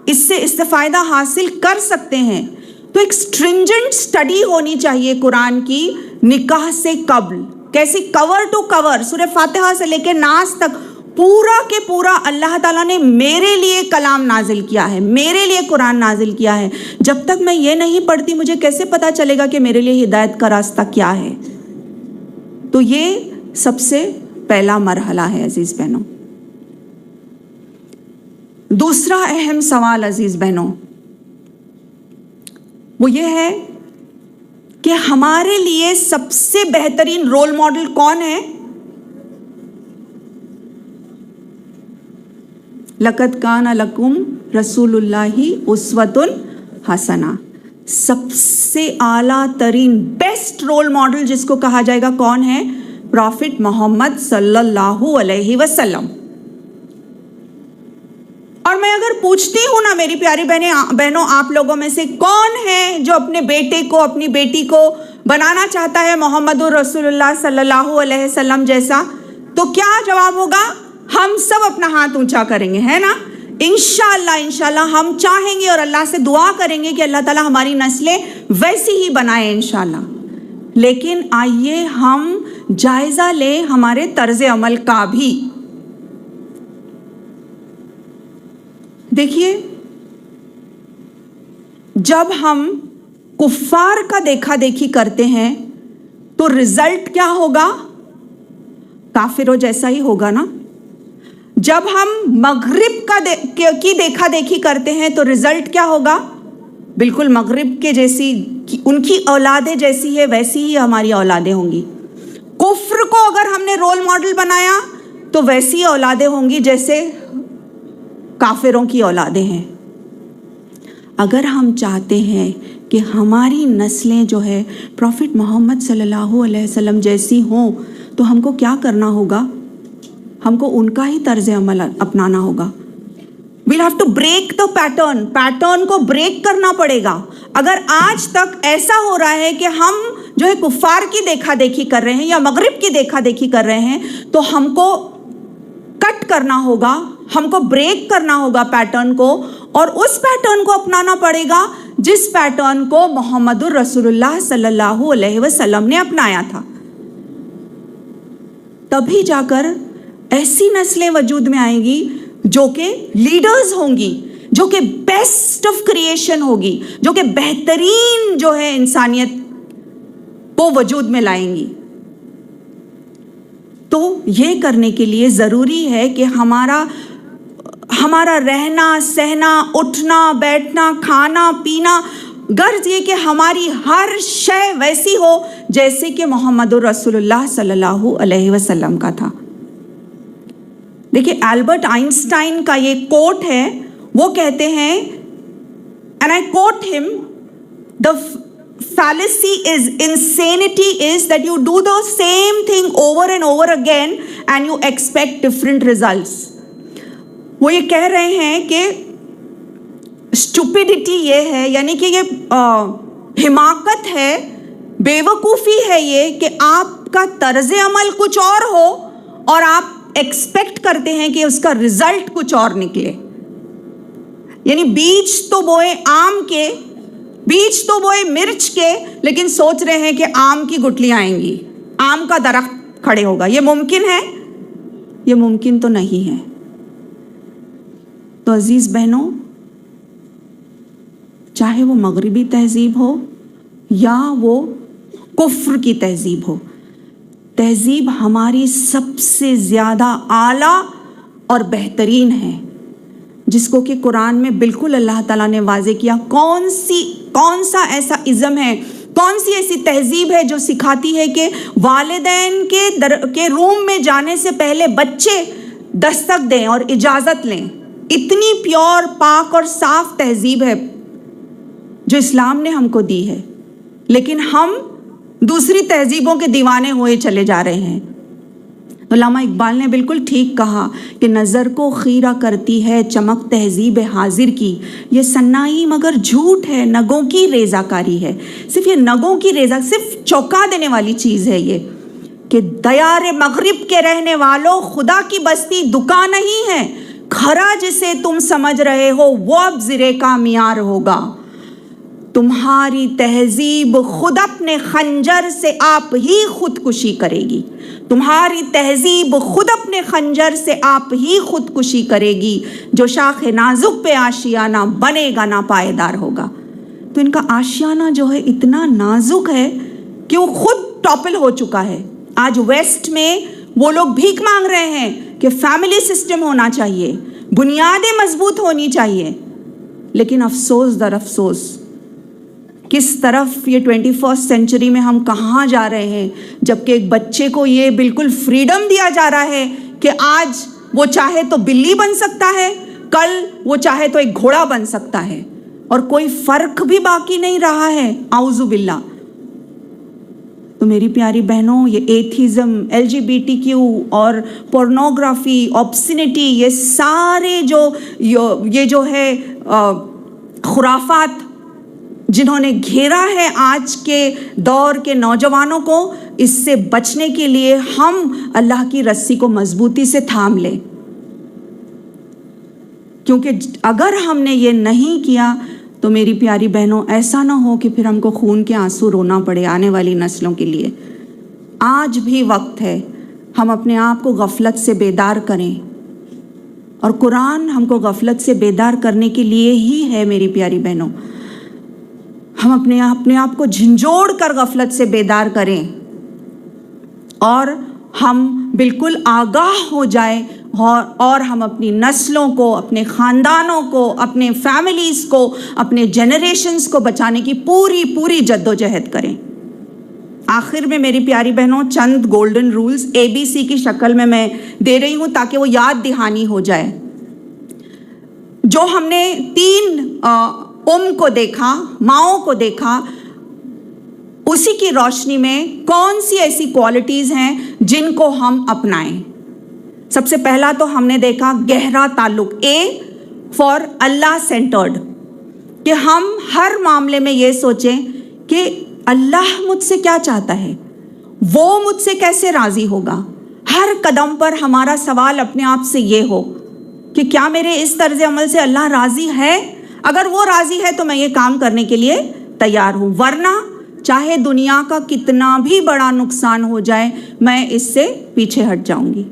اس سے استفادہ حاصل کر سکتے ہیں۔ تو ایک اسٹرنجنٹ اسٹڈی ہونی چاہیے قرآن کی نکاح سے قبل۔ کیسی؟ کور ٹو کور، سورہ فاتحہ سے لے کے ناس تک پورا کے پورا اللہ تعالیٰ نے میرے لیے کلام نازل کیا ہے، میرے لیے قرآن نازل کیا ہے۔ جب تک میں یہ نہیں پڑھتی مجھے کیسے پتا چلے گا کہ میرے لیے ہدایت کا راستہ کیا ہے؟ تو یہ سب سے پہلا مرحلہ ہے عزیز بہنوں۔ دوسرا اہم سوال عزیز بہنوں وہ یہ ہے کہ ہمارے لیے سب سے بہترین رول ماڈل کون ہے؟ لَقَدْ كَانَ لَكُمْ رسول اللہ اسوۃ حسنہ۔ سب سے اعلیٰ ترین بیسٹ رول ماڈل جس کو کہا جائے گا کون ہے؟ پروفٹ محمد صلی اللہ علیہ وسلم۔ اور میں اگر پوچھتی ہوں نا میری پیاری بہنوں آپ لوگوں میں سے کون ہے جو اپنے بیٹے کو اپنی بیٹی کو بنانا چاہتا ہے محمد رسول اللہ صلی اللہ علیہ وسلم جیسا، تو کیا جواب ہوگا؟ ہم سب اپنا ہاتھ اونچا کریں گے، ہے نا؟ انشاءاللہ ہم چاہیں گے اور اللہ سے دعا کریں گے کہ اللہ تعالیٰ ہماری نسلیں ویسی ہی بنائے انشاءاللہ۔ لیکن آئیے ہم جائزہ لیں ہمارے طرز عمل کا بھی۔ دیکھیے جب ہم کفار کا دیکھا دیکھی کرتے ہیں تو رزلٹ کیا ہوگا؟ کافروں جیسا ہی ہوگا نا۔ جب ہم مغرب کی دیکھا دیکھی کرتے ہیں تو رزلٹ کیا ہوگا؟ بالکل مغرب کے جیسی، ان کی اولادیں جیسی ہے ویسی ہی ہماری اولادیں ہوں گی۔ کفر کو اگر ہم نے رول ماڈل بنایا تو ویسی اولادیں ہوں گی جیسے کافروں کی اولادیں ہیں۔ اگر ہم چاہتے ہیں کہ ہماری نسلیں جو ہے پروفٹ محمد صلی اللہ علیہ وسلم جیسی ہوں تو ہم کو کیا کرنا ہوگا؟ ہم کو ان کا ہی طرز عمل اپنانا ہوگا۔ we'll have to break the pattern کو بریک کرنا پڑے گا۔ اگر آج تک ایسا ہو رہا ہے کہ ہم جو ہے کفار کی دیکھا دیکھی کر رہے ہیں یا مغرب کی دیکھا دیکھی کر رہے ہیں تو ہم کو کٹ کرنا ہوگا، ہم کو بریک کرنا ہوگا پیٹرن کو، اور اس پیٹرن کو اپنانا پڑے گا جس پیٹرن کو محمد رسول اللہ صلی اللہ علیہ وسلم نے اپنایا تھا۔ تبھی جا کر ایسی نسلیں وجود میں آئیں گی جو کہ لیڈرز ہوں گی، جو کہ بیسٹ آف کریشن ہوگی، جو کہ بہترین جو ہے انسانیت کو وجود میں لائیں گی۔ تو یہ کرنے کے لیے ضروری ہے کہ ہمارا رہنا سہنا، اٹھنا بیٹھنا، کھانا پینا، غرض یہ کہ ہماری ہر شے ویسی ہو جیسے کہ محمد رسول اللہ صلی اللہ علیہ وسلم کا تھا. دیکھیے البرٹ آئنسٹائن کا یہ کوٹ ہے, وہ کہتے ہیں, and I quote him, the fallacy is insanity is that you do the same thing over and over again and you expect different results. وہ یہ کہہ رہے ہیں کہ اسٹوپیڈیٹی یہ ہے, یعنی کہ یہ حماقت ہے, بیوقوفی ہے یہ کہ آپ کا طرز عمل کچھ اور ہو اور آپ ایکسپیکٹ کرتے ہیں کہ اس کا رزلٹ کچھ اور نکلے. یعنی بیج تو بوئے آم کے, بیج تو بوئے مرچ کے, لیکن سوچ رہے ہیں کہ آم کی گٹلیاں آئیں گی, آم کا درخت کھڑے ہوگا. یہ ممکن ہے؟ یہ ممکن تو نہیں ہے. تو عزیز بہنوں, چاہے وہ مغربی تہذیب ہو یا وہ کفر کی تہذیب ہو, تہذیب ہماری سب سے زیادہ اعلیٰ اور بہترین ہے, جس کو کہ قرآن میں بالکل اللہ تعالیٰ نے واضح کیا. کون سا ایسا ازم ہے, کون سی ایسی تہذیب ہے جو سکھاتی ہے کہ والدین کے روم میں جانے سے پہلے بچے دستک دیں اور اجازت لیں. اتنی پیور, پاک اور صاف تہذیب ہے جو اسلام نے ہم کو دی ہے, لیکن ہم دوسری تہذیبوں کے دیوانے ہوئے چلے جا رہے ہیں. علامہ اقبال نے بالکل ٹھیک کہا کہ نظر کو خیرہ کرتی ہے چمک تہذیب حاضر کی, یہ سنائی مگر جھوٹ ہے, نگوں کی ریزہ کاری ہے. صرف یہ نگوں کی ریزہ, صرف چونکا دینے والی چیز ہے یہ کہ دیار مغرب کے رہنے والوں, خدا کی بستی دکان نہیں ہے, کھرا جسے تم سمجھ رہے ہو وہ اب زرے کا معیار ہوگا. تمہاری تہذیب خود اپنے خنجر سے آپ ہی خودکشی کرے گی. تمہاری تہذیب خود اپنے خنجر سے آپ ہی خودکشی کرے گی. جو شاخ نازک پہ آشیانہ بنے گا نا پائیدار ہوگا. تو ان کا آشیانہ جو ہے اتنا نازک ہے کہ وہ خود ٹاپل ہو چکا ہے. آج ویسٹ میں وہ لوگ بھیک مانگ رہے ہیں کہ فیملی سسٹم ہونا چاہیے, بنیادیں مضبوط ہونی چاہیے. لیکن افسوس در افسوس کس طرف یہ 21 سینچری میں ہم کہاں جا رہے ہیں, جبکہ ایک بچے کو یہ بالکل فریڈم دیا جا رہا ہے کہ آج وہ چاہے تو بلی بن سکتا ہے, کل وہ چاہے تو ایک گھوڑا بن سکتا ہے, اور کوئی فرق بھی باقی نہیں رہا ہے. اعوذ باللہ. تو میری پیاری بہنوں, یہ ایتھیزم, LGBTQ اور پورنوگرافی, آبسینٹی, یہ سارے یہ جو ہے خرافات جنہوں نے گھیرا ہے آج کے دور کے نوجوانوں کو, اس سے بچنے کے لیے ہم اللہ کی رسی کو مضبوطی سے تھام لیں. کیونکہ اگر ہم نے یہ نہیں کیا تو میری پیاری بہنوں, ایسا نہ ہو کہ پھر ہم کو خون کے آنسو رونا پڑے آنے والی نسلوں کے لیے. آج بھی وقت ہے ہم اپنے آپ کو غفلت سے بیدار کریں, اور قرآن ہم کو غفلت سے بیدار کرنے کے لیے ہی ہے. میری پیاری بہنوں, ہم اپنے آپ کو جھنجھوڑ کر غفلت سے بیدار کریں اور ہم بالکل آگاہ ہو جائیں, اور ہم اپنی نسلوں کو, اپنے خاندانوں کو, اپنے فیملیز کو, اپنے جنریشنز کو بچانے کی پوری جد و جہد کریں. آخر میں میری پیاری بہنوں, چند گولڈن رولز ABC کی شکل میں دے رہی ہوں تاکہ وہ یاد دہانی ہو جائے. جو ہم نے 3 کو دیکھا, ماؤں کو دیکھا, اسی کی روشنی میں کون سی ایسی کوالٹیز ہیں جن کو ہم اپنائیں. سب سے پہلا تو ہم نے دیکھا گہرا تعلق, A فار اللہ سینٹرڈ, کہ ہم ہر معاملے میں یہ سوچیں کہ اللہ مجھ سے کیا چاہتا ہے, وہ مجھ سے کیسے راضی ہوگا. ہر قدم پر ہمارا سوال اپنے آپ سے یہ ہو کہ کیا میرے اس طرز عمل سے اللہ راضی ہے؟ اگر وہ راضی ہے تو میں یہ کام کرنے کے لیے تیار ہوں, ورنہ چاہے دنیا کا کتنا بھی بڑا نقصان ہو جائے میں اس سے پیچھے ہٹ جاؤں گی.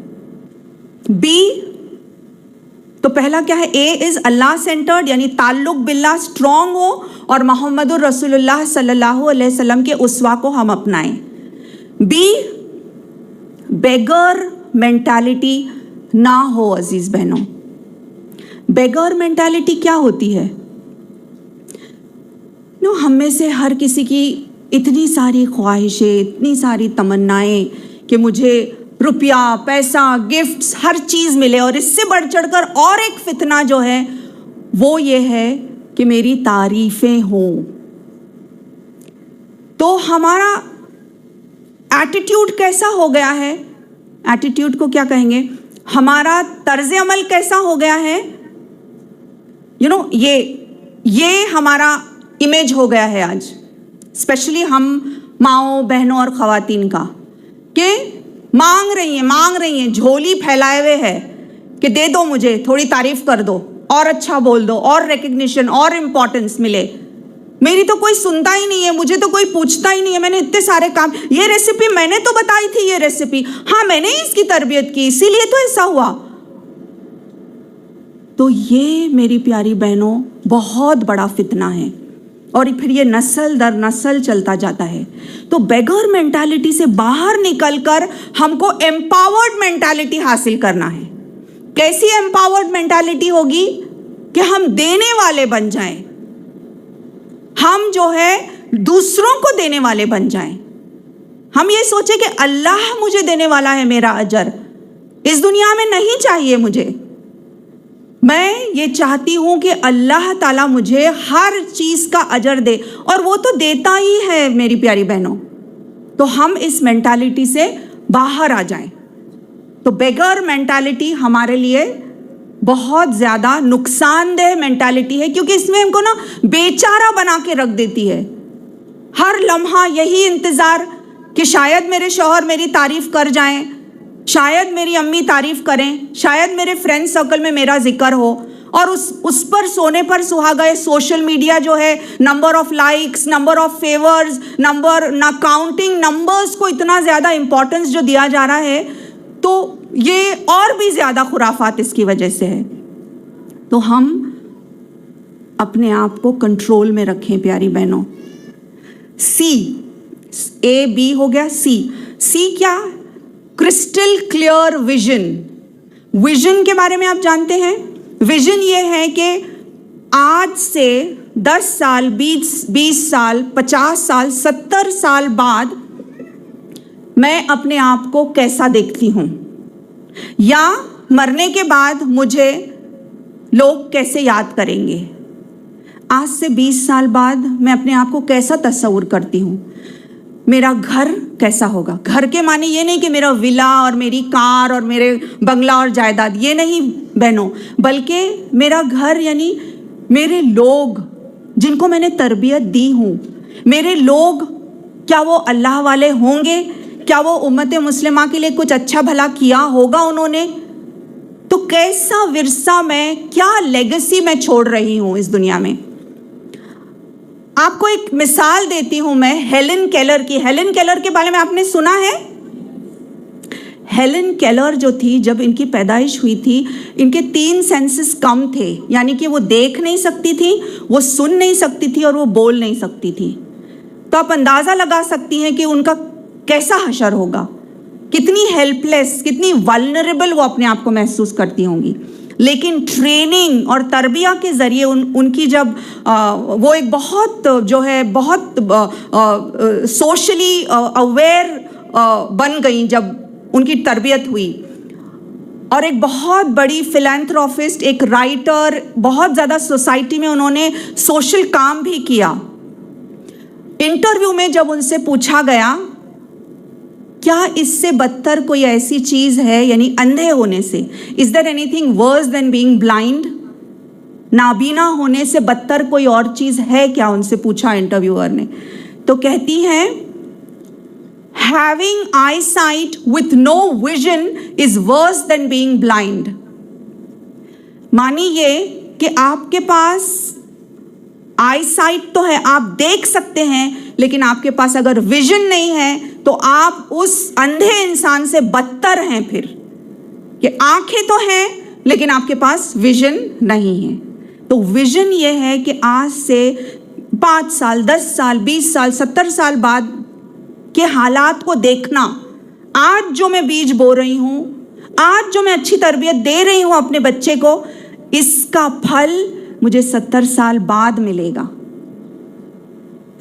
B تو پہلا کیا ہے, A از اللہ سینٹرڈ, یعنی تعلق باللہ اسٹرانگ ہو اور محمد الرسول اللہ صلی اللہ علیہ وسلم کے اسوہ کو ہم اپنائیں. B بیگر مینٹالٹی نہ ہو. عزیز بہنوں, بیگر مینٹالٹی کیا ہوتی ہے؟ ہم میں سے ہر کسی کی اتنی ساری خواہشیں، اتنی ساری تمنائیں کہ مجھے روپیہ، پیسہ، گفٹس، ہر چیز ملے، اور اس سے بڑھ چڑھ کر اور ایک فتنہ جو ہے وہ یہ ہے کہ میری تعریفیں ہوں. تو ہمارا ایٹیٹیوڈ کیسا ہو گیا ہے؟ ایٹیٹیوڈ کو کیا کہیں گے؟ ہمارا طرز عمل کیسا ہو گیا ہے؟ یہ ہمارا امیج ہو گیا ہے آج، اسپیشلی ہم ماؤں، بہنوں اور خواتین کا، کہ مانگ رہی ہیں، جھولی پھیلائے ہوئے ہے کہ دے دو، مجھے تھوڑی تعریف کر دو، اور اچھا بول دو، اور ریکگنیشن اور امپورٹنس ملے. میری تو کوئی سنتا ہی نہیں ہے، مجھے تو کوئی پوچھتا ہی نہیں ہے، میں نے اتنے سارے کام، یہ ریسیپی میں نے تو بتائی تھی، یہ ریسیپی ہاں میں نے اس کی تربیت کی، اسی لیے تو ایسا ہوا. تو یہ میری پیاری بہنوں بہت بڑا فتنہ ہے، اور پھر یہ نسل در نسل چلتا جاتا ہے. تو بیگر مینٹالٹی سے باہر نکل کر ہم کو ایمپاورڈ مینٹالٹی حاصل کرنا ہے. کیسی ایمپاورڈ مینٹالٹی ہوگی؟ کہ ہم دینے والے بن جائیں، ہم جو ہے دوسروں کو دینے والے بن جائیں. ہم یہ سوچیں کہ اللہ مجھے دینے والا ہے، میرا اجر اس دنیا میں نہیں چاہیے مجھے، میں یہ چاہتی ہوں کہ اللہ تعالیٰ مجھے ہر چیز کا اجر دے، اور وہ تو دیتا ہی ہے میری پیاری بہنوں. تو ہم اس مینٹالٹی سے باہر آ جائیں. تو بیگر مینٹالٹی ہمارے لیے بہت زیادہ نقصان دہ مینٹالٹی ہے، کیونکہ اس میں ہم کو بیچارہ بنا کے رکھ دیتی ہے. ہر لمحہ یہی انتظار کہ شاید میرے شوہر میری تعریف کر جائیں، شاید میری امی تعریف کریں، شاید میرے فرینڈ سرکل میں میرا ذکر ہو، اور اس پر سونے پر سہاگا ہے سوشل میڈیا جو ہے، number of likes, number of favours, نہ کاؤنٹنگ نمبرز کو اتنا زیادہ امپورٹنس جو دیا جا رہا ہے، تو یہ اور بھی زیادہ خرافات اس کی وجہ سے ہے. تو ہم اپنے آپ کو کنٹرول میں رکھیں پیاری بہنوں. اے بی ہو گیا. سی کیا؟ Crystal clear vision. ویژن کے بارے میں آپ جانتے ہیں؟ ویژن یہ ہے کہ آج سے 10 سال، 20 سال، 50 سال، 70 سال بعد میں اپنے آپ کو کیسا دیکھتی ہوں، یا مرنے کے بعد مجھے لوگ کیسے یاد کریں گے. آج سے 20 سال بعد میں اپنے آپ کو کیسا تصور کرتی ہوں، میرا گھر کیسا ہوگا. گھر کے معنی یہ نہیں کہ میرا ولا اور میری کار اور میرے بنگلہ اور جائیداد، یہ نہیں بہنوں، بلکہ میرا گھر یعنی میرے لوگ جن کو میں نے تربیت دی ہوں. میرے لوگ کیا وہ اللہ والے ہوں گے؟ کیا وہ امت مسلمہ کے لیے کچھ اچھا بھلا کیا ہوگا انہوں نے؟ تو کیسا ورثہ میں، کیا لیگیسی میں چھوڑ رہی ہوں اس دنیا میں. آپ کو ایک مثال دیتی ہوں میں ہیلن کیلر کی. ہیلن کیلر کے بارے میں آپ نے سنا ہے؟ ہیلن کیلر جو تھی، جب ان کی پیدائش ہوئی تھی، ان کے 3 سینسز کم تھے، یعنی کہ وہ دیکھ نہیں سکتی تھی، وہ سن نہیں سکتی تھی، اور وہ بول نہیں سکتی تھی. تو آپ اندازہ لگا سکتی ہیں کہ ان کا کیسا حشر ہوگا، کتنی ہیلپ لیس، کتنی والنریبل وہ اپنے آپ کو محسوس کرتی ہوں گی. لیکن ٹریننگ اور تربیہ کے ذریعے ان کی جب وہ ایک بہت جو ہے بہت سوشلی اویئر بن گئیں، جب ان کی تربیت ہوئی، اور ایک بہت بڑی فلانتھروپسٹ، ایک رائٹر، بہت زیادہ سوسائٹی میں انہوں نے سوشل کام بھی کیا. انٹرویو میں جب ان سے پوچھا گیا کیا اس سے بدتر کوئی ایسی چیز ہے، یعنی اندھے ہونے سے، is there anything worse than being blind, نابینا ہونے سے بدتر کوئی اور چیز ہے کیا، ان سے پوچھا انٹرویور نے. تو کہتی ہیں having eyesight with no vision is worse than being blind. مانی یہ کہ آپ کے پاس آئی سائٹ تو ہے، آپ دیکھ سکتے ہیں، لیکن آپ کے پاس اگر ویژن نہیں ہے تو آپ اس اندھے انسان سے بدتر ہیں. پھر کہ آنکھیں تو ہیں لیکن آپ کے پاس ویژن نہیں ہے. تو ویژن یہ ہے کہ آج سے 5 سال، 10 سال، 20 سال، 70 سال بعد کے حالات کو دیکھنا. آج جو میں بیج بو رہی ہوں، آج جو میں اچھی تربیت دے رہی ہوں اپنے بچے کو، اس کا پھل مجھے 70 سال بعد ملے گا.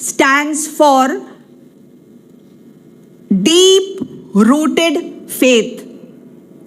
stands for deep rooted faith,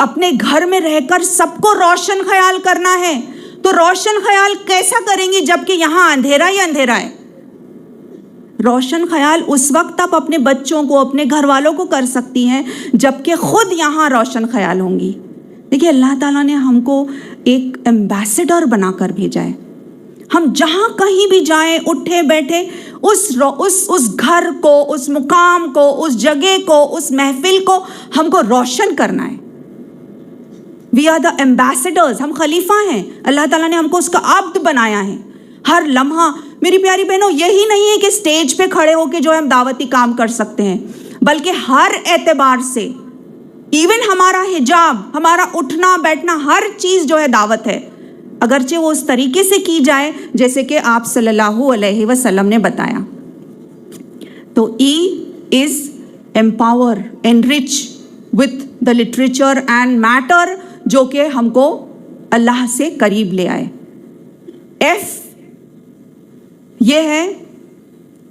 اپنے گھر میں رہ کر سب کو روشن خیال کرنا ہے. تو روشن خیال کیسا کریں گی جبکہ یہاں اندھیرا ہی اندھیرا ہے؟ روشن خیال اس وقت آپ اپنے بچوں کو، اپنے گھر والوں کو کر سکتی ہیں جبکہ خود یہاں روشن خیال ہوں گی. دیکھیے اللہ تعالیٰ نے ہم کو ایک ایمبیسڈر بنا کر بھیجا ہے. ہم جہاں کہیں بھی جائیں، اٹھے بیٹھے اس گھر کو، اس مقام کو، اس جگہ کو، اس محفل کو ہم کو روشن کرنا ہے. We are the ambassadors. ہم خلیفہ ہیں. اللہ تعالیٰ نے ہم کو اس کا عبد بنایا ہے. ہر لمحہ میری پیاری بہنوں یہی نہیں ہے کہ اسٹیج پہ کھڑے ہو کے جو ہم دعوتی کام کر سکتے ہیں، بلکہ ہر اعتبار سے ایون ہمارا حجاب، ہمارا اٹھنا بیٹھنا، ہر چیز جو ہے دعوت ہے، اگرچہ وہ اس طریقے سے کی جائے جیسے کہ آپ صلی اللہ علیہ وسلم نے بتایا. تو ای از empower, enrich with the literature and matter جو کہ ہم کو اللہ سے قریب لے آئے. ایف یہ ہے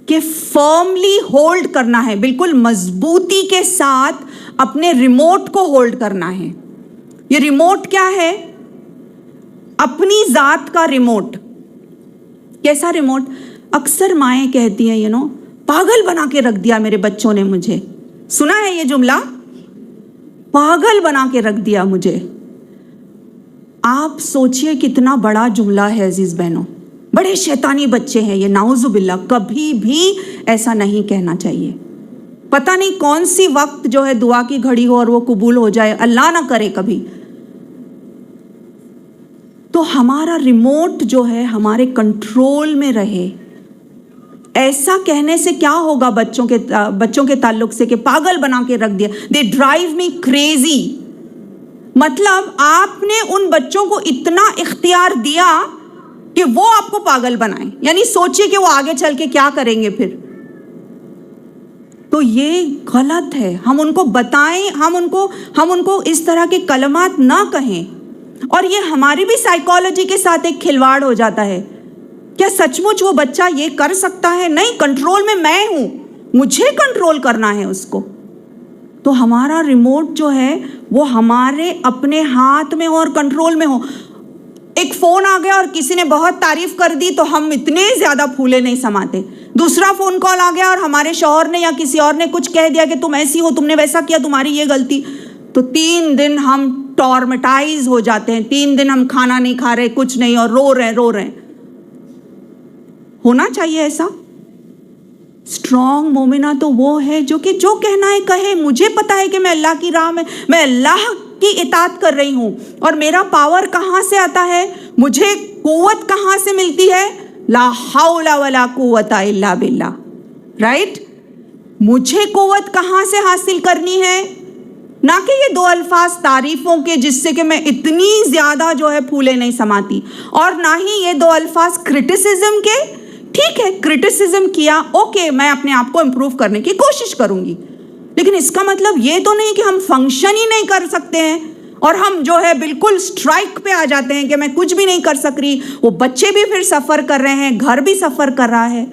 کہ فرملی ہولڈ کرنا ہے، بالکل مضبوطی کے ساتھ اپنے ریموٹ کو ہولڈ کرنا ہے. یہ ریموٹ کیا ہے؟ اپنی ذات کا ریموٹ. کیسا ریموٹ؟ اکثر مائیں کہتی ہیں پاگل بنا کے رکھ دیا میرے بچوں نے مجھے. سنا ہے یہ جملہ؟ پاگل بنا کے رکھ دیا مجھے. آپ سوچئے کتنا بڑا جملہ ہے عزیز بہنوں. بڑے شیطانی بچے ہیں یہ، نعوذ باللہ. کبھی بھی ایسا نہیں کہنا چاہیے. پتہ نہیں کون سی وقت جو ہے دعا کی گھڑی ہو اور وہ قبول ہو جائے، اللہ نہ کرے کبھی. تو ہمارا ریموٹ جو ہے ہمارے کنٹرول میں رہے. ایسا کہنے سے کیا ہوگا بچوں کے تعلق سے کہ پاگل بنا کے رکھ دیا. They drive me crazy. مطلب آپ نے ان بچوں کو اتنا اختیار دیا کہ وہ آپ کو پاگل بنائیں. یعنی سوچئے کہ وہ آگے چل کے کیا کریں گے پھر. تو یہ غلط ہے. ہم ان کو بتائیں، ہم ان کو اس طرح کے کلمات نہ کہیں. اور یہ ہماری بھی سائیکالوجی کے ساتھ ایک کھلواڑ ہو جاتا ہے. کیا سچ مچ وہ بچہ یہ کر سکتا ہے؟ نہیں، کنٹرول میں ہوں، مجھے کنٹرول کرنا ہے اس کو. تو ہمارا ریموٹ جو ہے وہ ہمارے اپنے ہاتھ میں ہو اور کنٹرول میں ہو. ایک فون آ گیا اور کسی نے بہت تعریف کر دی تو ہم اتنے زیادہ پھولے نہیں سماتے. دوسرا فون کال آ گیا اور ہمارے شوہر نے یا کسی اور نے کچھ کہہ دیا کہ تم ایسی ہو، تم نے ویسا کیا، تمہاری یہ غلطی، تو 3 دن ہم ٹارمیٹائز ہو جاتے ہیں. 3 دن ہم کھانا نہیں کھا رہے، کچھ نہیں، اور رو رہے ہیں. ہونا چاہیے ایسا. اسٹرانگ مومنہ تو وہ ہے جو کہنا ہے کہے. مجھے پتا ہے کہ میں اللہ کی راہ میں اللہ کی اطاعت کر رہی ہوں. اور میرا پاور کہاں سے آتا ہے؟ مجھے قوت کہاں سے ملتی ہے؟ لا حول ولا قوت الا باللہ. رائٹ؟ مجھے قوت کہاں سے حاصل کرنی ہے؟ نہ کہ یہ 2 الفاظ تعریفوں کے جس سے کہ میں اتنی زیادہ جو ہے پھولے نہیں سماتی، اور نہ ہی یہ 2 الفاظ کرٹیسزم کے. ٹھیک ہے، کرٹیسزم کیا، اوکے، میں اپنے آپ کو امپروو کرنے کی کوشش کروں گی، لیکن اس کا مطلب یہ تو نہیں کہ ہم فنکشن ہی نہیں کر سکتے ہیں اور ہم جو ہے بالکل سٹرائک پہ آ جاتے ہیں کہ میں کچھ بھی نہیں کر سک رہی. وہ بچے بھی پھر سفر کر رہے ہیں، گھر بھی سفر کر رہا ہے.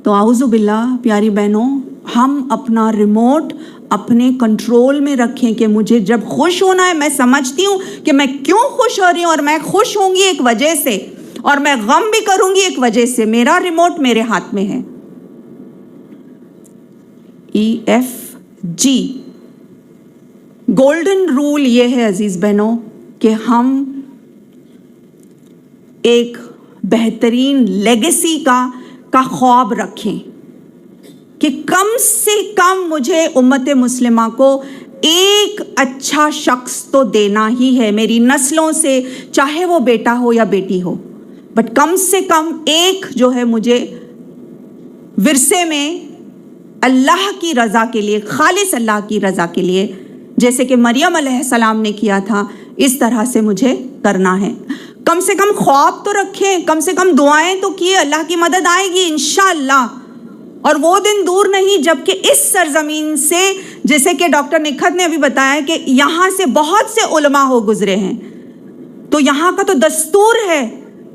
تو اعوذ باللہ پیاری بہنوں، ہم اپنا ریموٹ اپنے کنٹرول میں رکھیں کہ مجھے جب خوش ہونا ہے، میں سمجھتی ہوں کہ میں کیوں خوش ہو رہی ہوں، اور میں خوش ہوں گی ایک وجہ سے، اور میں غم بھی کروں گی ایک وجہ سے. میرا ریموٹ میرے ہاتھ میں ہے. EFG گولڈن رول یہ ہے عزیز بہنوں کہ ہم ایک بہترین لیگیسی کا خواب رکھیں کہ کم سے کم مجھے امت مسلمہ کو ایک اچھا شخص تو دینا ہی ہے میری نسلوں سے، چاہے وہ بیٹا ہو یا بیٹی ہو، بٹ کم سے کم ایک جو ہے مجھے ورثے میں اللہ کی رضا کے لیے، خالص اللہ کی رضا کے لیے، جیسے کہ مریم علیہ السلام نے کیا تھا، اس طرح سے مجھے کرنا ہے. کم سے کم خواب تو رکھیں، کم سے کم دعائیں تو کیے، اللہ کی مدد آئے گی انشاءاللہ. اور وہ دن دور نہیں جب کہ اس سرزمین سے، جیسے کہ ڈاکٹر نکھت نے ابھی بتایا کہ یہاں سے بہت سے علماء ہو گزرے ہیں، تو یہاں کا تو دستور ہے.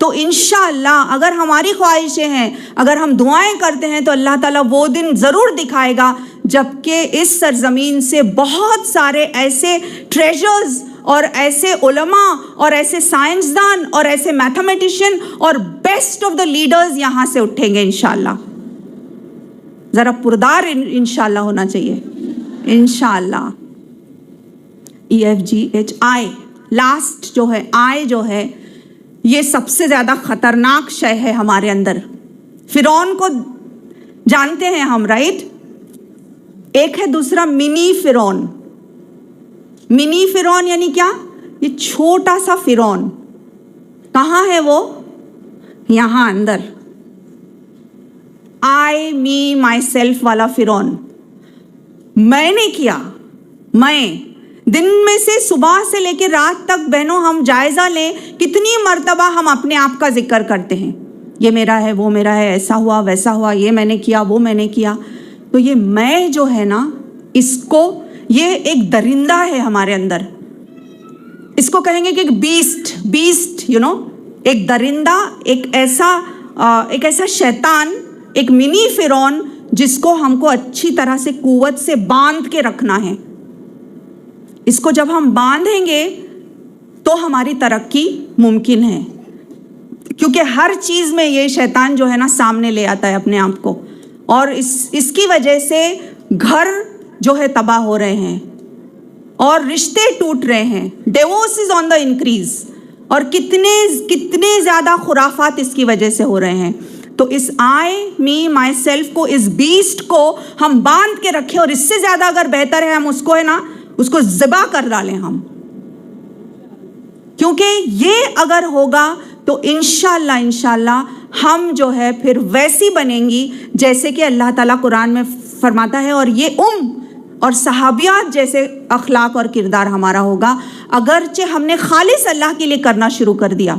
تو انشاءاللہ اگر ہماری خواہشیں ہیں، اگر ہم دعائیں کرتے ہیں، تو اللہ تعالیٰ وہ دن ضرور دکھائے گا جبکہ اس سرزمین سے بہت سارے ایسے ٹریجرز اور ایسے علماء اور ایسے سائنسدان اور ایسے میتھمیٹیشین اور بیسٹ آف دا لیڈرز یہاں سے اٹھیں گے انشاءاللہ. ذرا پردار انشاءاللہ ہونا چاہیے. انشاءاللہ. EFGHI لاسٹ جو ہے آئی جو ہے یہ سب سے زیادہ خطرناک شے ہے ہمارے اندر. فرعون کو جانتے ہیں ہم، رائٹ؟ ایک ہے دوسرا منی فرعون. منی فرعون یعنی کیا؟ یہ چھوٹا سا فرعون. کہاں ہے وہ؟ یہاں اندر. آئی می مائی سیلف والا فرعون. میں نے کیا، میں دن میں سے صبح سے لے کے رات تک بہنوں ہم جائزہ لیں کتنی مرتبہ ہم اپنے آپ کا ذکر کرتے ہیں، یہ میرا ہے، وہ میرا ہے، ایسا ہوا ویسا ہوا، یہ میں نے کیا، وہ میں نے کیا. تو یہ میں جو ہے نا، اس کو یہ ایک درندہ ہے ہمارے اندر. اس کو کہیں گے کہ ایک بیسٹ ایک درندہ، ایک ایسا شیطان، ایک منی فرعون جس کو ہم کو اچھی طرح سے قوت سے باندھ کے رکھنا ہے. اس کو جب ہم باندھیں گے تو ہماری ترقی ممکن ہے، کیونکہ ہر چیز میں یہ شیطان جو ہے نا سامنے لے آتا ہے اپنے آپ کو، اور اس کی وجہ سے گھر جو ہے تباہ ہو رہے ہیں اور رشتے ٹوٹ رہے ہیں. Divorce is on the increase, اور کتنے زیادہ خرافات اس کی وجہ سے ہو رہے ہیں. تو اس آئی می مائی سیلف کو، اس بیسٹ کو ہم باندھ کے رکھیں، اور اس سے زیادہ اگر بہتر ہے ہم اس کو ہے نا اس کو ذبح کر ڈالیں ہم. کیونکہ یہ اگر ہوگا تو انشاءاللہ ہم جو ہے پھر ویسی بنیں گی جیسے کہ اللہ تعالیٰ قرآن میں فرماتا ہے، اور یہ اور صحابیات جیسے اخلاق اور کردار ہمارا ہوگا، اگرچہ ہم نے خالص اللہ کے لیے کرنا شروع کر دیا،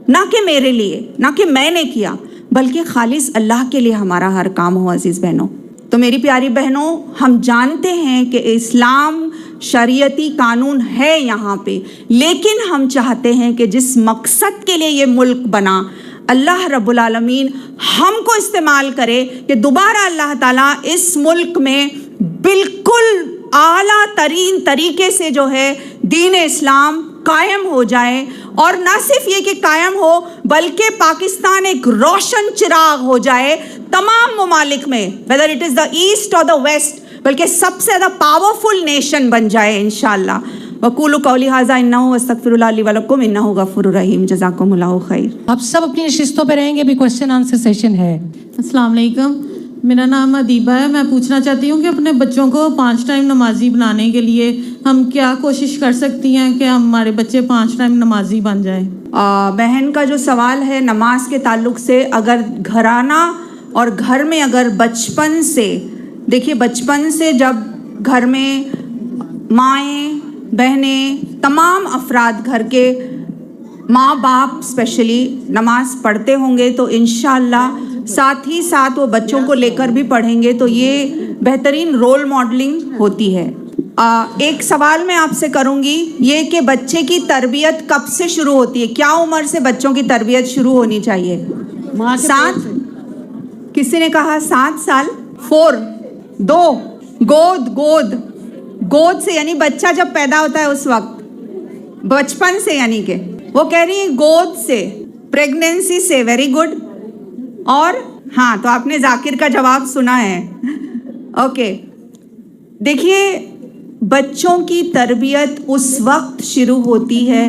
نہ کہ میرے لیے، نہ کہ میں نے کیا، بلکہ خالص اللہ کے لیے ہمارا ہر کام ہو. عزیز بہنوں، تو میری پیاری بہنوں، ہم جانتے ہیں کہ اسلام شریعتی قانون ہے یہاں پہ، لیکن ہم چاہتے ہیں کہ جس مقصد کے لیے یہ ملک بنا، اللہ رب العالمین ہم کو استعمال کرے کہ دوبارہ اللہ تعالیٰ اس ملک میں بالکل اعلیٰ ترین طریقے سے جو ہے دین اسلام قائم ہو جائے. اور نہ صرف یہ کہ قائم ہو، بلکہ پاکستان ایک روشن چراغ ہو جائے تمام ممالک میں، whether it is the east or the west، بلکہ سب سے زیادہ پاورفل نیشن بن جائے انشاءاللہ. وقولوا قولی ھذا انہ استغفر اللہ لی ولکم انہ غفور رحیم. جزاکم اللہ خیر. آپ سب اپنی نشستوں پہ رہیں گے، بھی کوسچن آنسر سیشن ہے. السلام علیکم، میرا نام ادیبہ ہے. میں پوچھنا چاہتی ہوں کہ اپنے بچوں کو 5 ٹائم نمازی بنانے کے لیے ہم کیا کوشش کر سکتی ہیں کہ ہمارے بچے 5 ٹائم نمازی بن جائیں؟ بہن کا جو سوال ہے نماز کے تعلق سے، اگر گھرانہ اور گھر میں اگر بچپن سے، دیکھیے بچپن سے جب گھر میں مائیں بہنیں تمام افراد گھر کے ماں باپ اسپیشلی نماز پڑھتے ہوں گے تو انشاءاللہ ساتھ ہی ساتھ وہ بچوں کو لے کر بھی پڑھیں گے، تو یہ بہترین رول ماڈلنگ ہوتی ہے. ایک سوال میں آپ سے کروں گی، یہ کہ بچے کی تربیت کب سے شروع ہوتی ہے؟ کیا عمر سے بچوں کی تربیت شروع ہونی چاہیے؟ 7؟ کسی نے کہا 7 سال. 4 2 گود سے، یعنی بچہ جب پیدا ہوتا ہے اس وقت، بچپن سے، یعنی کہ وہ کہہ رہی ہیں گود سے، پریگنینسی سے. Very good. اور ہاں، تو آپ نے ذاکر کا جواب سنا ہے. اوکے، دیکھیے بچوں کی تربیت اس وقت شروع ہوتی ہے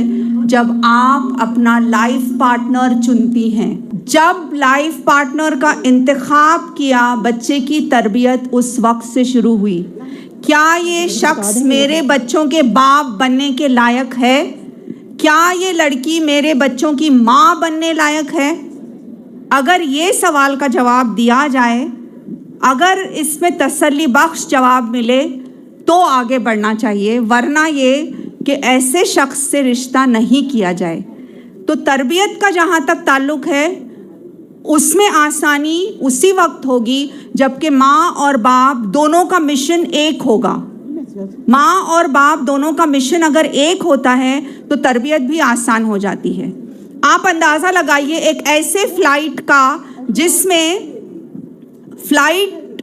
جب آپ اپنا لائف پارٹنر چنتی ہیں. جب لائف پارٹنر کا انتخاب کیا، بچے کی تربیت اس وقت سے شروع ہوئی. کیا یہ شخص میرے بچوں کے باپ بننے کے لائق ہے؟ کیا یہ لڑکی میرے بچوں کی ماں بننے لائق ہے؟ اگر یہ سوال کا جواب دیا جائے، اگر اس میں تسلی بخش جواب ملے تو آگے بڑھنا چاہیے، ورنہ یہ کہ ایسے شخص سے رشتہ نہیں کیا جائے. تو تربیت کا جہاں تک تعلق ہے، اس میں آسانی اسی وقت ہوگی جب کہ ماں اور باپ دونوں کا مشن ایک ہوگا. ماں اور باپ دونوں کا مشن اگر ایک ہوتا ہے تو تربیت بھی آسان ہو جاتی ہے. آپ اندازہ لگائیے ایک ایسے فلائٹ کا جس میں فلائٹ